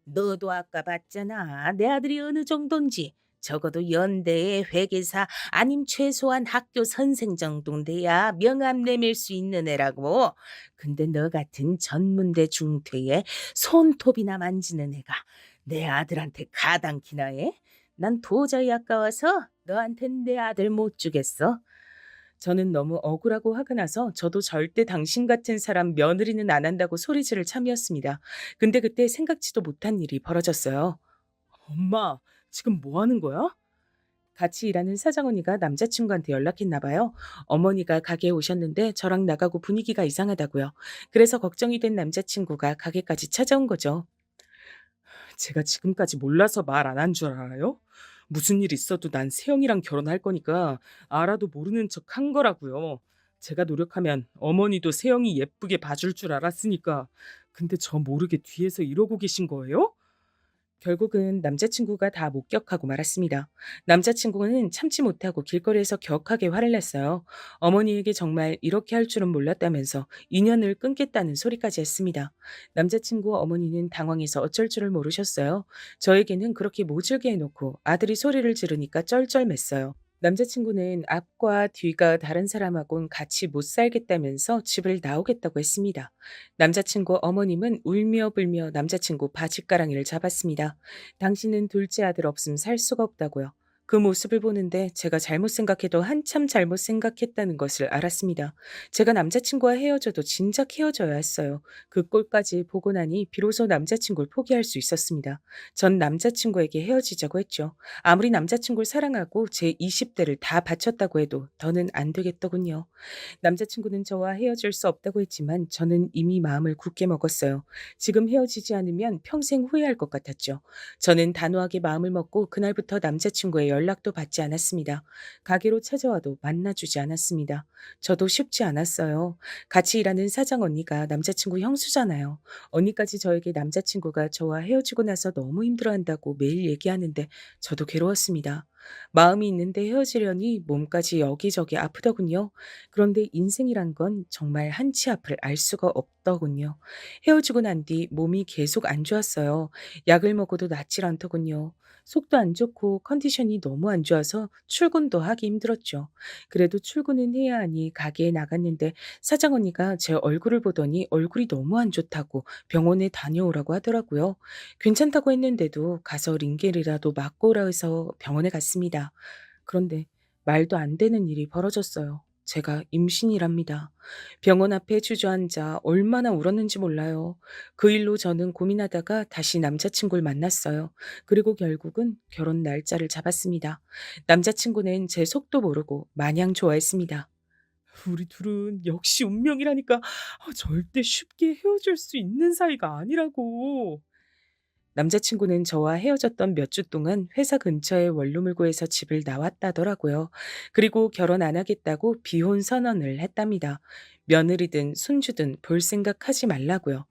너도 아까 봤잖아. 내 아들이 어느 정도인지. 적어도 연대의 회계사 아님 최소한 학교 선생 정도는 돼야 명함 내밀 수 있는 애라고. 근데 너 같은 전문대 중퇴에 손톱이나 만지는 애가 내 아들한테 가당키나 해? 난 도저히 아까워서 너한텐 내 아들 못 주겠어. 저는 너무 억울하고 화가 나서 저도 절대 당신 같은 사람 며느리는 안 한다고 소리지를 참이었습니다. 근데 그때 생각지도 못한 일이 벌어졌어요. 엄마, 지금 뭐 하는 거야? 같이 일하는 사장언니가 남자친구한테 연락했나 봐요. 어머니가 가게에 오셨는데 저랑 나가고 분위기가 이상하다고요. 그래서 걱정이 된 남자친구가 가게까지 찾아온 거죠. 제가 지금까지 몰라서 말 안 한 줄 알아요? 무슨 일 있어도 난 세영이랑 결혼할 거니까 알아도 모르는 척 한 거라고요. 제가 노력하면 어머니도 세영이 예쁘게 봐줄 줄 알았으니까. 근데 저 모르게 뒤에서 이러고 계신 거예요? 결국은 남자친구가 다 목격하고 말았습니다. 남자친구는 참지 못하고 길거리에서 격하게 화를 냈어요. 어머니에게 정말 이렇게 할 줄은 몰랐다면서 인연을 끊겠다는 소리까지 했습니다. 남자친구 어머니는 당황해서 어쩔 줄을 모르셨어요. 저에게는 그렇게 모질게 해놓고 아들이 소리를 지르니까 쩔쩔맸어요. 남자친구는 앞과 뒤가 다른 사람하고는 같이 못 살겠다면서 집을 나오겠다고 했습니다. 남자친구 어머님은 울며 불며 남자친구 바짓가랑이를 잡았습니다. 당신은 둘째 아들 없음 살 수가 없다고요. 그 모습을 보는데 제가 잘못 생각해도 한참 잘못 생각했다는 것을 알았습니다. 제가 남자친구와 헤어져도 진작 헤어져야 했어요. 그 꼴까지 보고 나니 비로소 남자친구를 포기할 수 있었습니다. 전 남자친구에게 헤어지자고 했죠. 아무리 남자친구를 사랑하고 제 20대를 다 바쳤다고 해도 더는 안 되겠더군요. 남자친구는 저와 헤어질 수 없다고 했지만 저는 이미 마음을 굳게 먹었어요. 지금 헤어지지 않으면 평생 후회할 것 같았죠. 저는 단호하게 마음을 먹고 그날부터 남자친구의 연락도 받지 않았습니다. 가게로 찾아와도 만나주지 않았습니다. 저도 쉽지 않았어요. 같이 일하는 사장 언니가 남자친구 형수잖아요. 언니까지 저에게 남자친구가 저와 헤어지고 나서 너무 힘들어한다고 매일 얘기하는데 저도 괴로웠습니다. 마음이 있는데 헤어지려니 몸까지 여기저기 아프더군요. 그런데 인생이란 건 정말 한치 앞을 알 수가 없더군요. 헤어지고 난 뒤 몸이 계속 안 좋았어요. 약을 먹어도 낫질 않더군요. 속도 안 좋고 컨디션이 너무 안 좋아서 출근도 하기 힘들었죠. 그래도 출근은 해야 하니 가게에 나갔는데 사장 언니가 제 얼굴을 보더니 얼굴이 너무 안 좋다고 병원에 다녀오라고 하더라고요. 괜찮다고 했는데도 가서 링겔이라도 맞고 오라 해서 병원에 갔습니다. 그런데 말도 안 되는 일이 벌어졌어요. 제가 임신이랍니다. 병원 앞에 주저앉아 얼마나 울었는지 몰라요. 그 일로 저는 고민하다가 다시 남자친구를 만났어요. 그리고 결국은 결혼 날짜를 잡았습니다. 남자친구는 제 속도 모르고 마냥 좋아했습니다. 우리 둘은 역시 운명이라니까 절대 쉽게 헤어질 수 있는 사이가 아니라고. 남자친구는 저와 헤어졌던 몇 주 동안 회사 근처의 원룸을구해서 집을 나왔다더라고요. 그리고 결혼 안 하겠다고 비혼 선언을 했답니다. 며느리든 손주든 볼 생각하지 말라고요.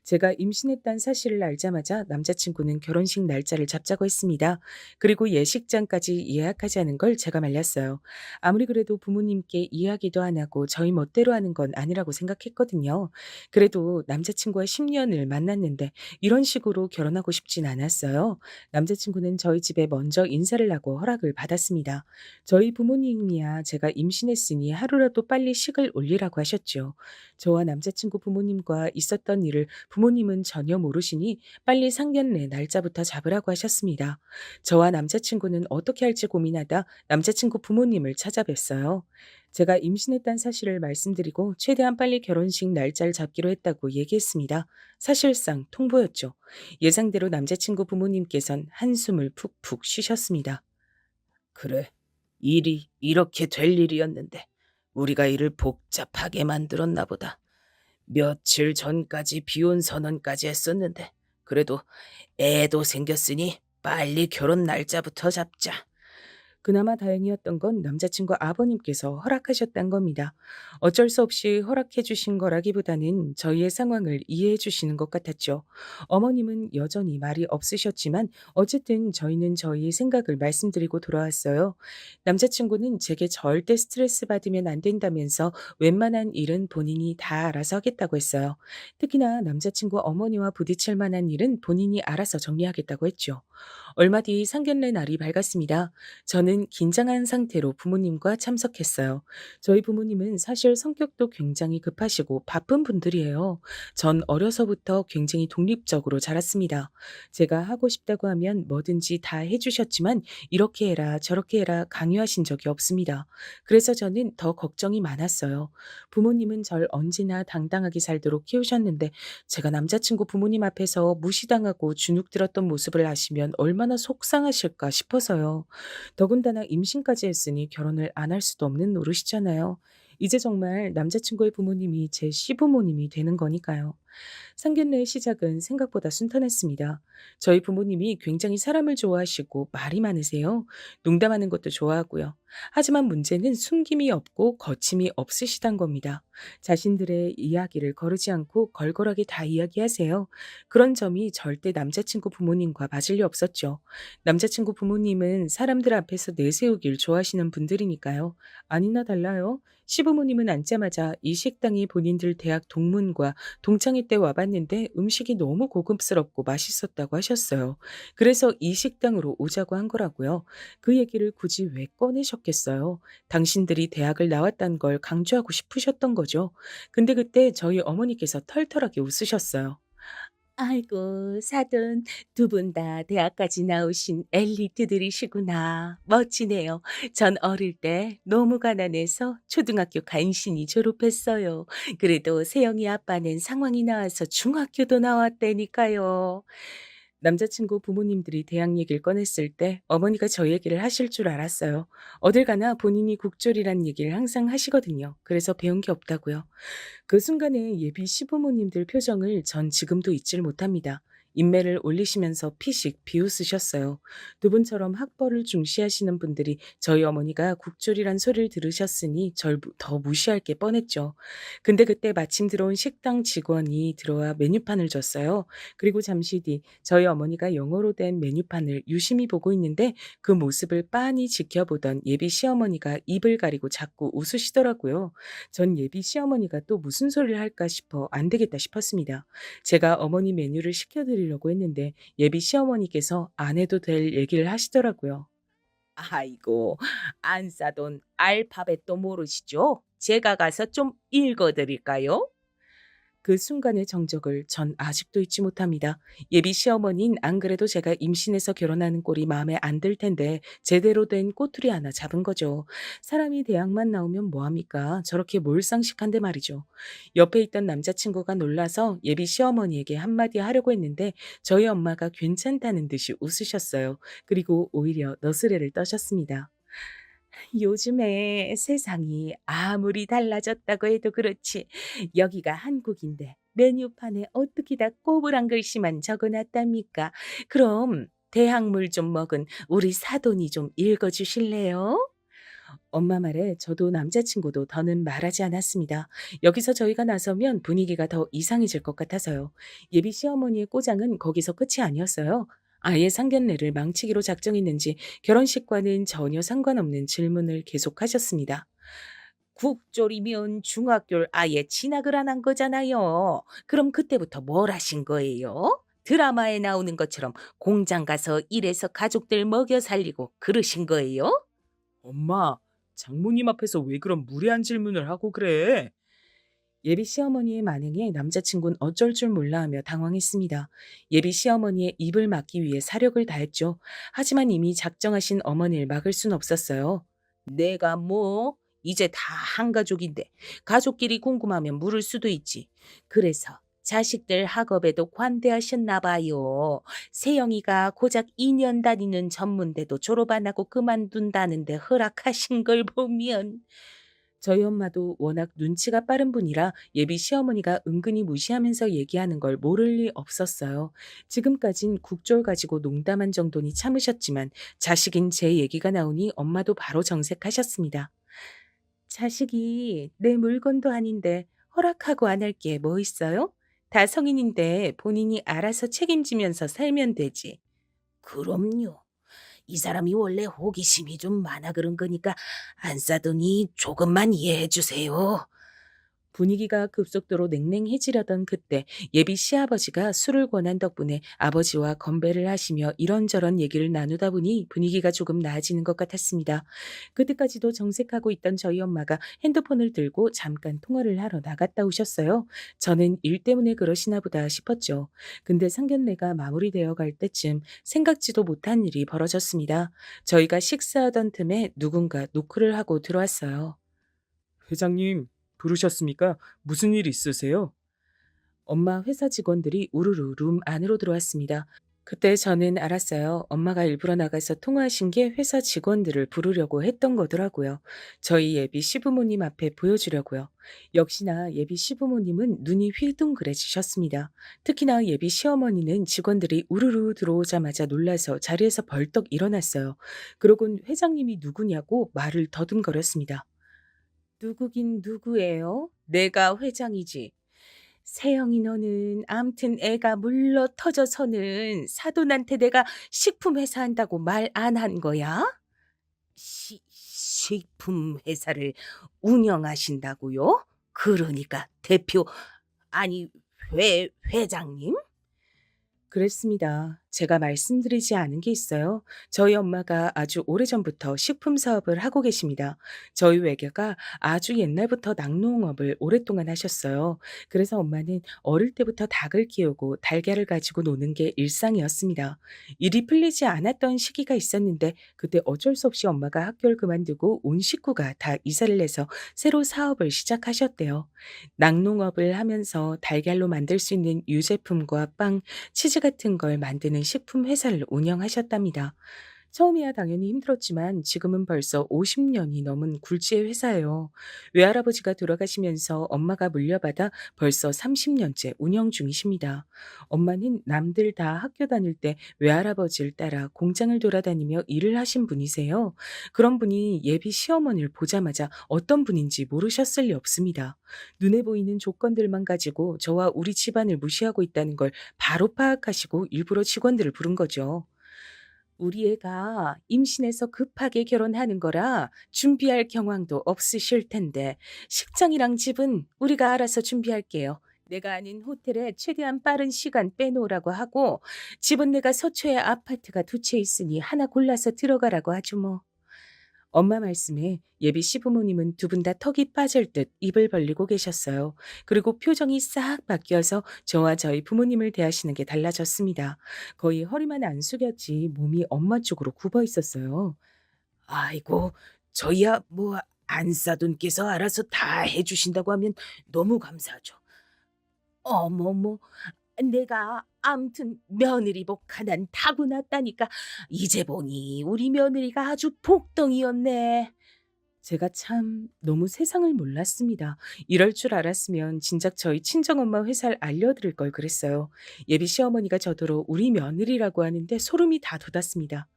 제가 임신했다는 사실을 알자마자 남자친구는 결혼식 날짜를 잡자고 했습니다. 그리고 예식장까지 예약하자는 걸 제가 말렸어요. 아무리 그래도 부모님께 이야기도 안 하고 저희 멋대로 하는 건 아니라고 생각했거든요. 그래도 남자친구와 10년을 만났는데 이런 식으로 결혼하고 싶진 않았어요. 남자친구는 저희 집에 먼저 인사를 하고 허락을 받았습니다. 저희 부모님이야 제가 임신했으니 하루라도 빨리 식을 올리라고 하셨죠. 저와 남자친구 부모님과 있었던 일을 부모님은 전혀 모르시니 빨리 상견례 날짜부터 잡으라고 하셨습니다. 저와 남자친구는 어떻게 할지 고민하다 남자친구 부모님을 찾아뵀어요. 제가 임신했다는 사실을 말씀드리고 최대한 빨리 결혼식 날짜를 잡기로 했다고 얘기했습니다. 사실상 통보였죠. 예상대로 남자친구 부모님께선 한숨을 푹푹 쉬셨습니다. 그래, 일이 이렇게 될 일이었는데 우리가 일을 복잡하게 만들었나 보다. 며칠 전까지 비혼 선언까지 했었는데 그래도 애도 생겼으니 빨리 결혼 날짜부터 잡자. 그나마 다행이었던 건 남자친구 아버님께서 허락하셨단 겁니다. 어쩔 수 없이 허락해 주신 거라기보다는 저희의 상황을 이해해 주시는 것 같았죠. 어머님은 여전히 말이 없으셨지만 어쨌든 저희는 저희의 생각을 말씀드리고 돌아왔어요. 남자친구는 제게 절대 스트레스 받으면 안 된다면서 웬만한 일은 본인이 다 알아서 하겠다고 했어요. 특히나 남자친구 어머니와 부딪힐 만한 일은 본인이 알아서 정리하겠다고 했죠. 얼마 뒤 상견례 날이 밝았습니다. 저는 긴장한 상태로 부모님과 참석했어요. 저희 부모님은 사실 성격도 굉장히 급하시고 바쁜 분들이에요. 전 어려서부터 굉장히 독립적으로 자랐습니다. 제가 하고 싶다고 하면 뭐든지 다 해주셨지만 이렇게 해라 저렇게 해라 강요하신 적이 없습니다. 그래서 저는 더 걱정이 많았어요. 부모님은 절 언제나 당당하게 살도록 키우셨는데 제가 남자친구 부모님 앞에서 무시당하고 주눅 들었던 모습을 아시면 얼마나 속상하실까 싶어서요. 더군다나 임신까지 했으니 결혼을 안 할 수도 없는 노릇이잖아요. 이제 정말 남자친구의 부모님이 제 시부모님이 되는 거니까요. 상견례의 시작은 생각보다 순탄했습니다. 저희 부모님이 굉장히 사람을 좋아하시고 말이 많으세요. 농담하는 것도 좋아하고요. 하지만 문제는 숨김이 없고 거침이 없으시단 겁니다. 자신들의 이야기를 거르지 않고 걸걸하게 다 이야기하세요. 그런 점이 절대 남자친구 부모님과 맞을 리 없었죠. 남자친구 부모님은 사람들 앞에서 내세우길 좋아하시는 분들이니까요. 아니나 달라요. 시부모님은 앉자마자 이 식당이 본인들 대학 동문과 동창회 때 와봤는데 음식이 너무 고급스럽고 맛있었다고 하셨어요. 그래서 이 식당으로 오자고 한 거라고요. 그 얘기를 굳이 왜 꺼내셨겠어요? 당신들이 대학을 나왔다는 걸 강조하고 싶으셨던 거죠. 근데 그때 저희 어머니께서 털털하게 웃으셨어요. 아이고, 사돈, 두 분 다 대학까지 나오신 엘리트들이시구나. 멋지네요. 전 어릴 때 너무 가난해서 초등학교 간신히 졸업했어요. 그래도 세영이 아빠는 상황이 나와서 중학교도 나왔다니까요. 남자친구 부모님들이 대학 얘기를 꺼냈을 때 어머니가 저 얘기를 하실 줄 알았어요. 어딜 가나 본인이 국졸이란 얘기를 항상 하시거든요. 그래서 배운 게 없다고요. 그 순간에 예비 시부모님들 표정을 전 지금도 잊질 못합니다. 인매를 올리시면서 피식 비웃으셨어요. 두 분처럼 학벌을 중시하시는 분들이 저희 어머니가 국졸이란 소리를 들으셨으니 절 더 무시할 게 뻔했죠. 근데 그때 마침 들어온 식당 직원이 들어와 메뉴판을 줬어요. 그리고 잠시 뒤 저희 어머니가 영어로 된 메뉴판을 유심히 보고 있는데 그 모습을 빤히 지켜보던 예비 시어머니가 입을 가리고 자꾸 웃으시더라고요. 전 예비 시어머니가 또 무슨 소리를 할까 싶어 안 되겠다 싶었습니다. 제가 어머니 메뉴를 시켜드리려고 했는데 예비 시어머니께서 안 해도 될 얘기를 하시더라고요. 아이고, 안사돈 알파벳도 모르시죠? 제가 가서 좀 읽어드릴까요? 그 순간의 정적을 전 아직도 잊지 못합니다. 예비 시어머니는 안 그래도 제가 임신해서 결혼하는 꼴이 마음에 안 들 텐데 제대로 된 꼬투리 하나 잡은 거죠. 사람이 대학만 나오면 뭐합니까? 저렇게 몰상식한데 말이죠. 옆에 있던 남자친구가 놀라서 예비 시어머니에게 한마디 하려고 했는데 저희 엄마가 괜찮다는 듯이 웃으셨어요. 그리고 오히려 너스레를 떠셨습니다. 요즘에 세상이 아무리 달라졌다고 해도 그렇지 여기가 한국인데 메뉴판에 어떻게 다 꼬부랑 글씨만 적어놨답니까? 그럼 대학물 좀 먹은 우리 사돈이 좀 읽어주실래요? 엄마 말에 저도 남자친구도 더는 말하지 않았습니다. 여기서 저희가 나서면 분위기가 더 이상해질 것 같아서요. 예비 시어머니의 꼬장은 거기서 끝이 아니었어요. 아예 상견례를 망치기로 작정했는지 결혼식과는 전혀 상관없는 질문을 계속하셨습니다. 국졸이면 중학교를 아예 진학을 안 한 거잖아요. 그럼 그때부터 뭘 하신 거예요? 드라마에 나오는 것처럼 공장 가서 일해서 가족들 먹여 살리고 그러신 거예요? 엄마, 장모님 앞에서 왜 그런 무례한 질문을 하고 그래? 예비 시어머니의 만행에 남자친구는 어쩔 줄 몰라 하며 당황했습니다. 예비 시어머니의 입을 막기 위해 사력을 다했죠. 하지만 이미 작정하신 어머니를 막을 순 없었어요. 내가 뭐? 이제 다 한 가족인데 가족끼리 궁금하면 물을 수도 있지. 그래서 자식들 학업에도 관대하셨나 봐요. 세영이가 고작 2년 다니는 전문대도 졸업 안 하고 그만둔다는데 허락하신 걸 보면. 저희 엄마도 워낙 눈치가 빠른 분이라 예비 시어머니가 은근히 무시하면서 얘기하는 걸 모를 리 없었어요. 지금까진 국졸 가지고 농담한 정도니 참으셨지만 자식인 제 얘기가 나오니 엄마도 바로 정색하셨습니다. 자식이 내 물건도 아닌데 허락하고 안 할 게 뭐 있어요? 다 성인인데 본인이 알아서 책임지면서 살면 되지. 그럼요. 이 사람이 원래 호기심이 좀 많아 그런 거니까 안 싸더니 조금만 이해해 주세요. 분위기가 급속도로 냉랭해지려던 그때 예비 시아버지가 술을 권한 덕분에 아버지와 건배를 하시며 이런저런 얘기를 나누다 보니 분위기가 조금 나아지는 것 같았습니다. 그때까지도 정색하고 있던 저희 엄마가 핸드폰을 들고 잠깐 통화를 하러 나갔다 오셨어요. 저는 일 때문에 그러시나 보다 싶었죠. 근데 상견례가 마무리되어 갈 때쯤 생각지도 못한 일이 벌어졌습니다. 저희가 식사하던 틈에 누군가 노크를 하고 들어왔어요. 회장님, 부르셨습니까? 무슨 일 있으세요? 엄마 회사 직원들이 우르르 룸 안으로 들어왔습니다. 그때 저는 알았어요. 엄마가 일부러 나가서 통화하신 게 회사 직원들을 부르려고 했던 거더라고요. 저희 예비 시부모님 앞에 보여주려고요. 역시나 예비 시부모님은 눈이 휘둥그레지셨습니다. 특히나 예비 시어머니는 직원들이 우르르 들어오자마자 놀라서 자리에서 벌떡 일어났어요. 그러곤 회장님이 누구냐고 말을 더듬거렸습니다. 누구긴 누구예요? 내가 회장이지. 세영이 너는 암튼 애가 물러 터져서는 사돈한테 내가 식품 회사 한다고 말 안 한 거야? 식품 회사를 운영하신다고요? 그러니까 대표 아니 회장님? 그랬습니다. 제가 말씀드리지 않은 게 있어요. 저희 엄마가 아주 오래전부터 식품 사업을 하고 계십니다. 저희 외가가 아주 옛날부터 낙농업을 오랫동안 하셨어요. 그래서 엄마는 어릴 때부터 닭을 키우고 달걀을 가지고 노는 게 일상이었습니다. 일이 풀리지 않았던 시기가 있었는데 그때 어쩔 수 없이 엄마가 학교를 그만두고 온 식구가 다 이사를 해서 새로 사업을 시작하셨대요. 낙농업을 하면서 달걀로 만들 수 있는 유제품과 빵, 치즈 같은 걸 만드는 식품 회사를 운영하셨답니다. 처음이야 당연히 힘들었지만 지금은 벌써 50년이 넘은 굴지의 회사예요. 외할아버지가 돌아가시면서 엄마가 물려받아 벌써 30년째 운영 중이십니다. 엄마는 남들 다 학교 다닐 때 외할아버지를 따라 공장을 돌아다니며 일을 하신 분이세요. 그런 분이 예비 시어머니를 보자마자 어떤 분인지 모르셨을 리 없습니다. 눈에 보이는 조건들만 가지고 저와 우리 집안을 무시하고 있다는 걸 바로 파악하시고 일부러 직원들을 부른 거죠. 우리 애가 임신해서 급하게 결혼하는 거라 준비할 경황도 없으실 텐데 식장이랑 집은 우리가 알아서 준비할게요. 내가 아는 호텔에 최대한 빠른 시간 빼놓으라고 하고 집은 내가 서초에 아파트가 2채 있으니 하나 골라서 들어가라고 하죠 뭐. 엄마 말씀에 예비 시부모님은 두 분 다 턱이 빠질 듯 입을 벌리고 계셨어요. 그리고 표정이 싹 바뀌어서 저와 저희 부모님을 대하시는 게 달라졌습니다. 거의 허리만 안 숙였지 몸이 엄마 쪽으로 굽어 있었어요. 아이고, 저희야 뭐 안사돈께서 알아서 다 해주신다고 하면 너무 감사하죠. 어머머, 내가 암튼 며느리 복 하나는 타고났다니까 이제 보니 우리 며느리가 아주 복덩이였네. 제가 참 너무 세상을 몰랐습니다. 이럴 줄 알았으면 진작 저희 친정엄마 회사를 알려드릴 걸 그랬어요. 예비 시어머니가 저더러 우리 며느리라고 하는데 소름이 다 돋았습니다.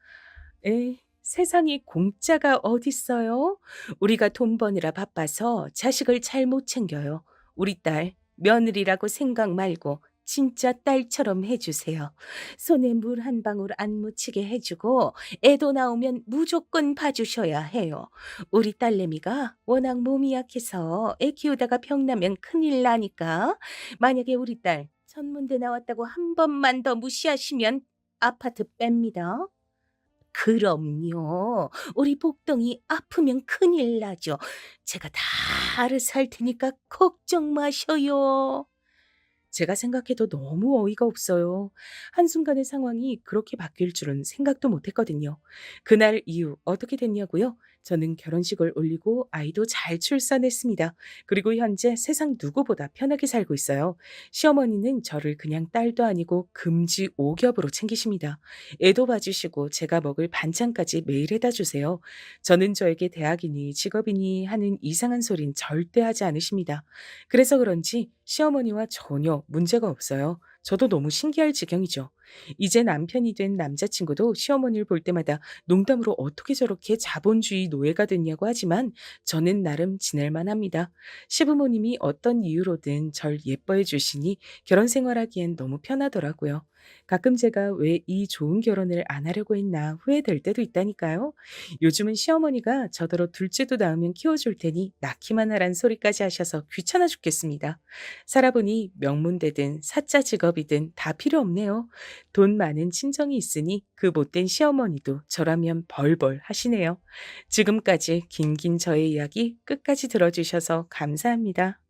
에이, 세상에 공짜가 어딨어요? 우리가 돈 버느라 바빠서 자식을 잘 못 챙겨요. 우리 딸 며느리라고 생각 말고 진짜 딸처럼 해주세요. 손에 물 한 방울 안 묻히게 해주고 애도 나오면 무조건 봐주셔야 해요. 우리 딸내미가 워낙 몸이 약해서 애 키우다가 병나면 큰일 나니까 만약에 우리 딸 천문대 나왔다고 한 번만 더 무시하시면 아파트 뺍니다. 그럼요. 우리 복덩이 아프면 큰일 나죠. 제가 다 알아서 할 테니까 걱정 마셔요. 제가 생각해도 너무 어이가 없어요. 한순간에 상황이 그렇게 바뀔 줄은 생각도 못 했거든요. 그날 이후 어떻게 됐냐고요? 저는 결혼식을 올리고 아이도 잘 출산했습니다. 그리고 현재 세상 누구보다 편하게 살고 있어요. 시어머니는 저를 그냥 딸도 아니고 금지 5겹으로 챙기십니다. 애도 봐주시고 제가 먹을 반찬까지 매일 해다 주세요. 저는 저에게 대학이니 직업이니 하는 이상한 소린 절대 하지 않으십니다. 그래서 그런지 시어머니와 전혀 문제가 없어요. 저도 너무 신기할 지경이죠. 이제 남편이 된 남자친구도 시어머니를 볼 때마다 농담으로 어떻게 저렇게 자본주의 노예가 됐냐고 하지만 저는 나름 지낼만 합니다. 시부모님이 어떤 이유로든 절 예뻐해 주시니 결혼 생활하기엔 너무 편하더라고요. 가끔 제가 왜 이 좋은 결혼을 안 하려고 했나 후회될 때도 있다니까요. 요즘은 시어머니가 저더러 둘째도 낳으면 키워줄 테니 낳기만 하란 소리까지 하셔서 귀찮아 죽겠습니다. 살아보니 명문대든 사짜 직업이든 다 필요 없네요. 돈 많은 친정이 있으니 그 못된 시어머니도 저라면 벌벌 하시네요. 지금까지 긴긴 저의 이야기 끝까지 들어주셔서 감사합니다.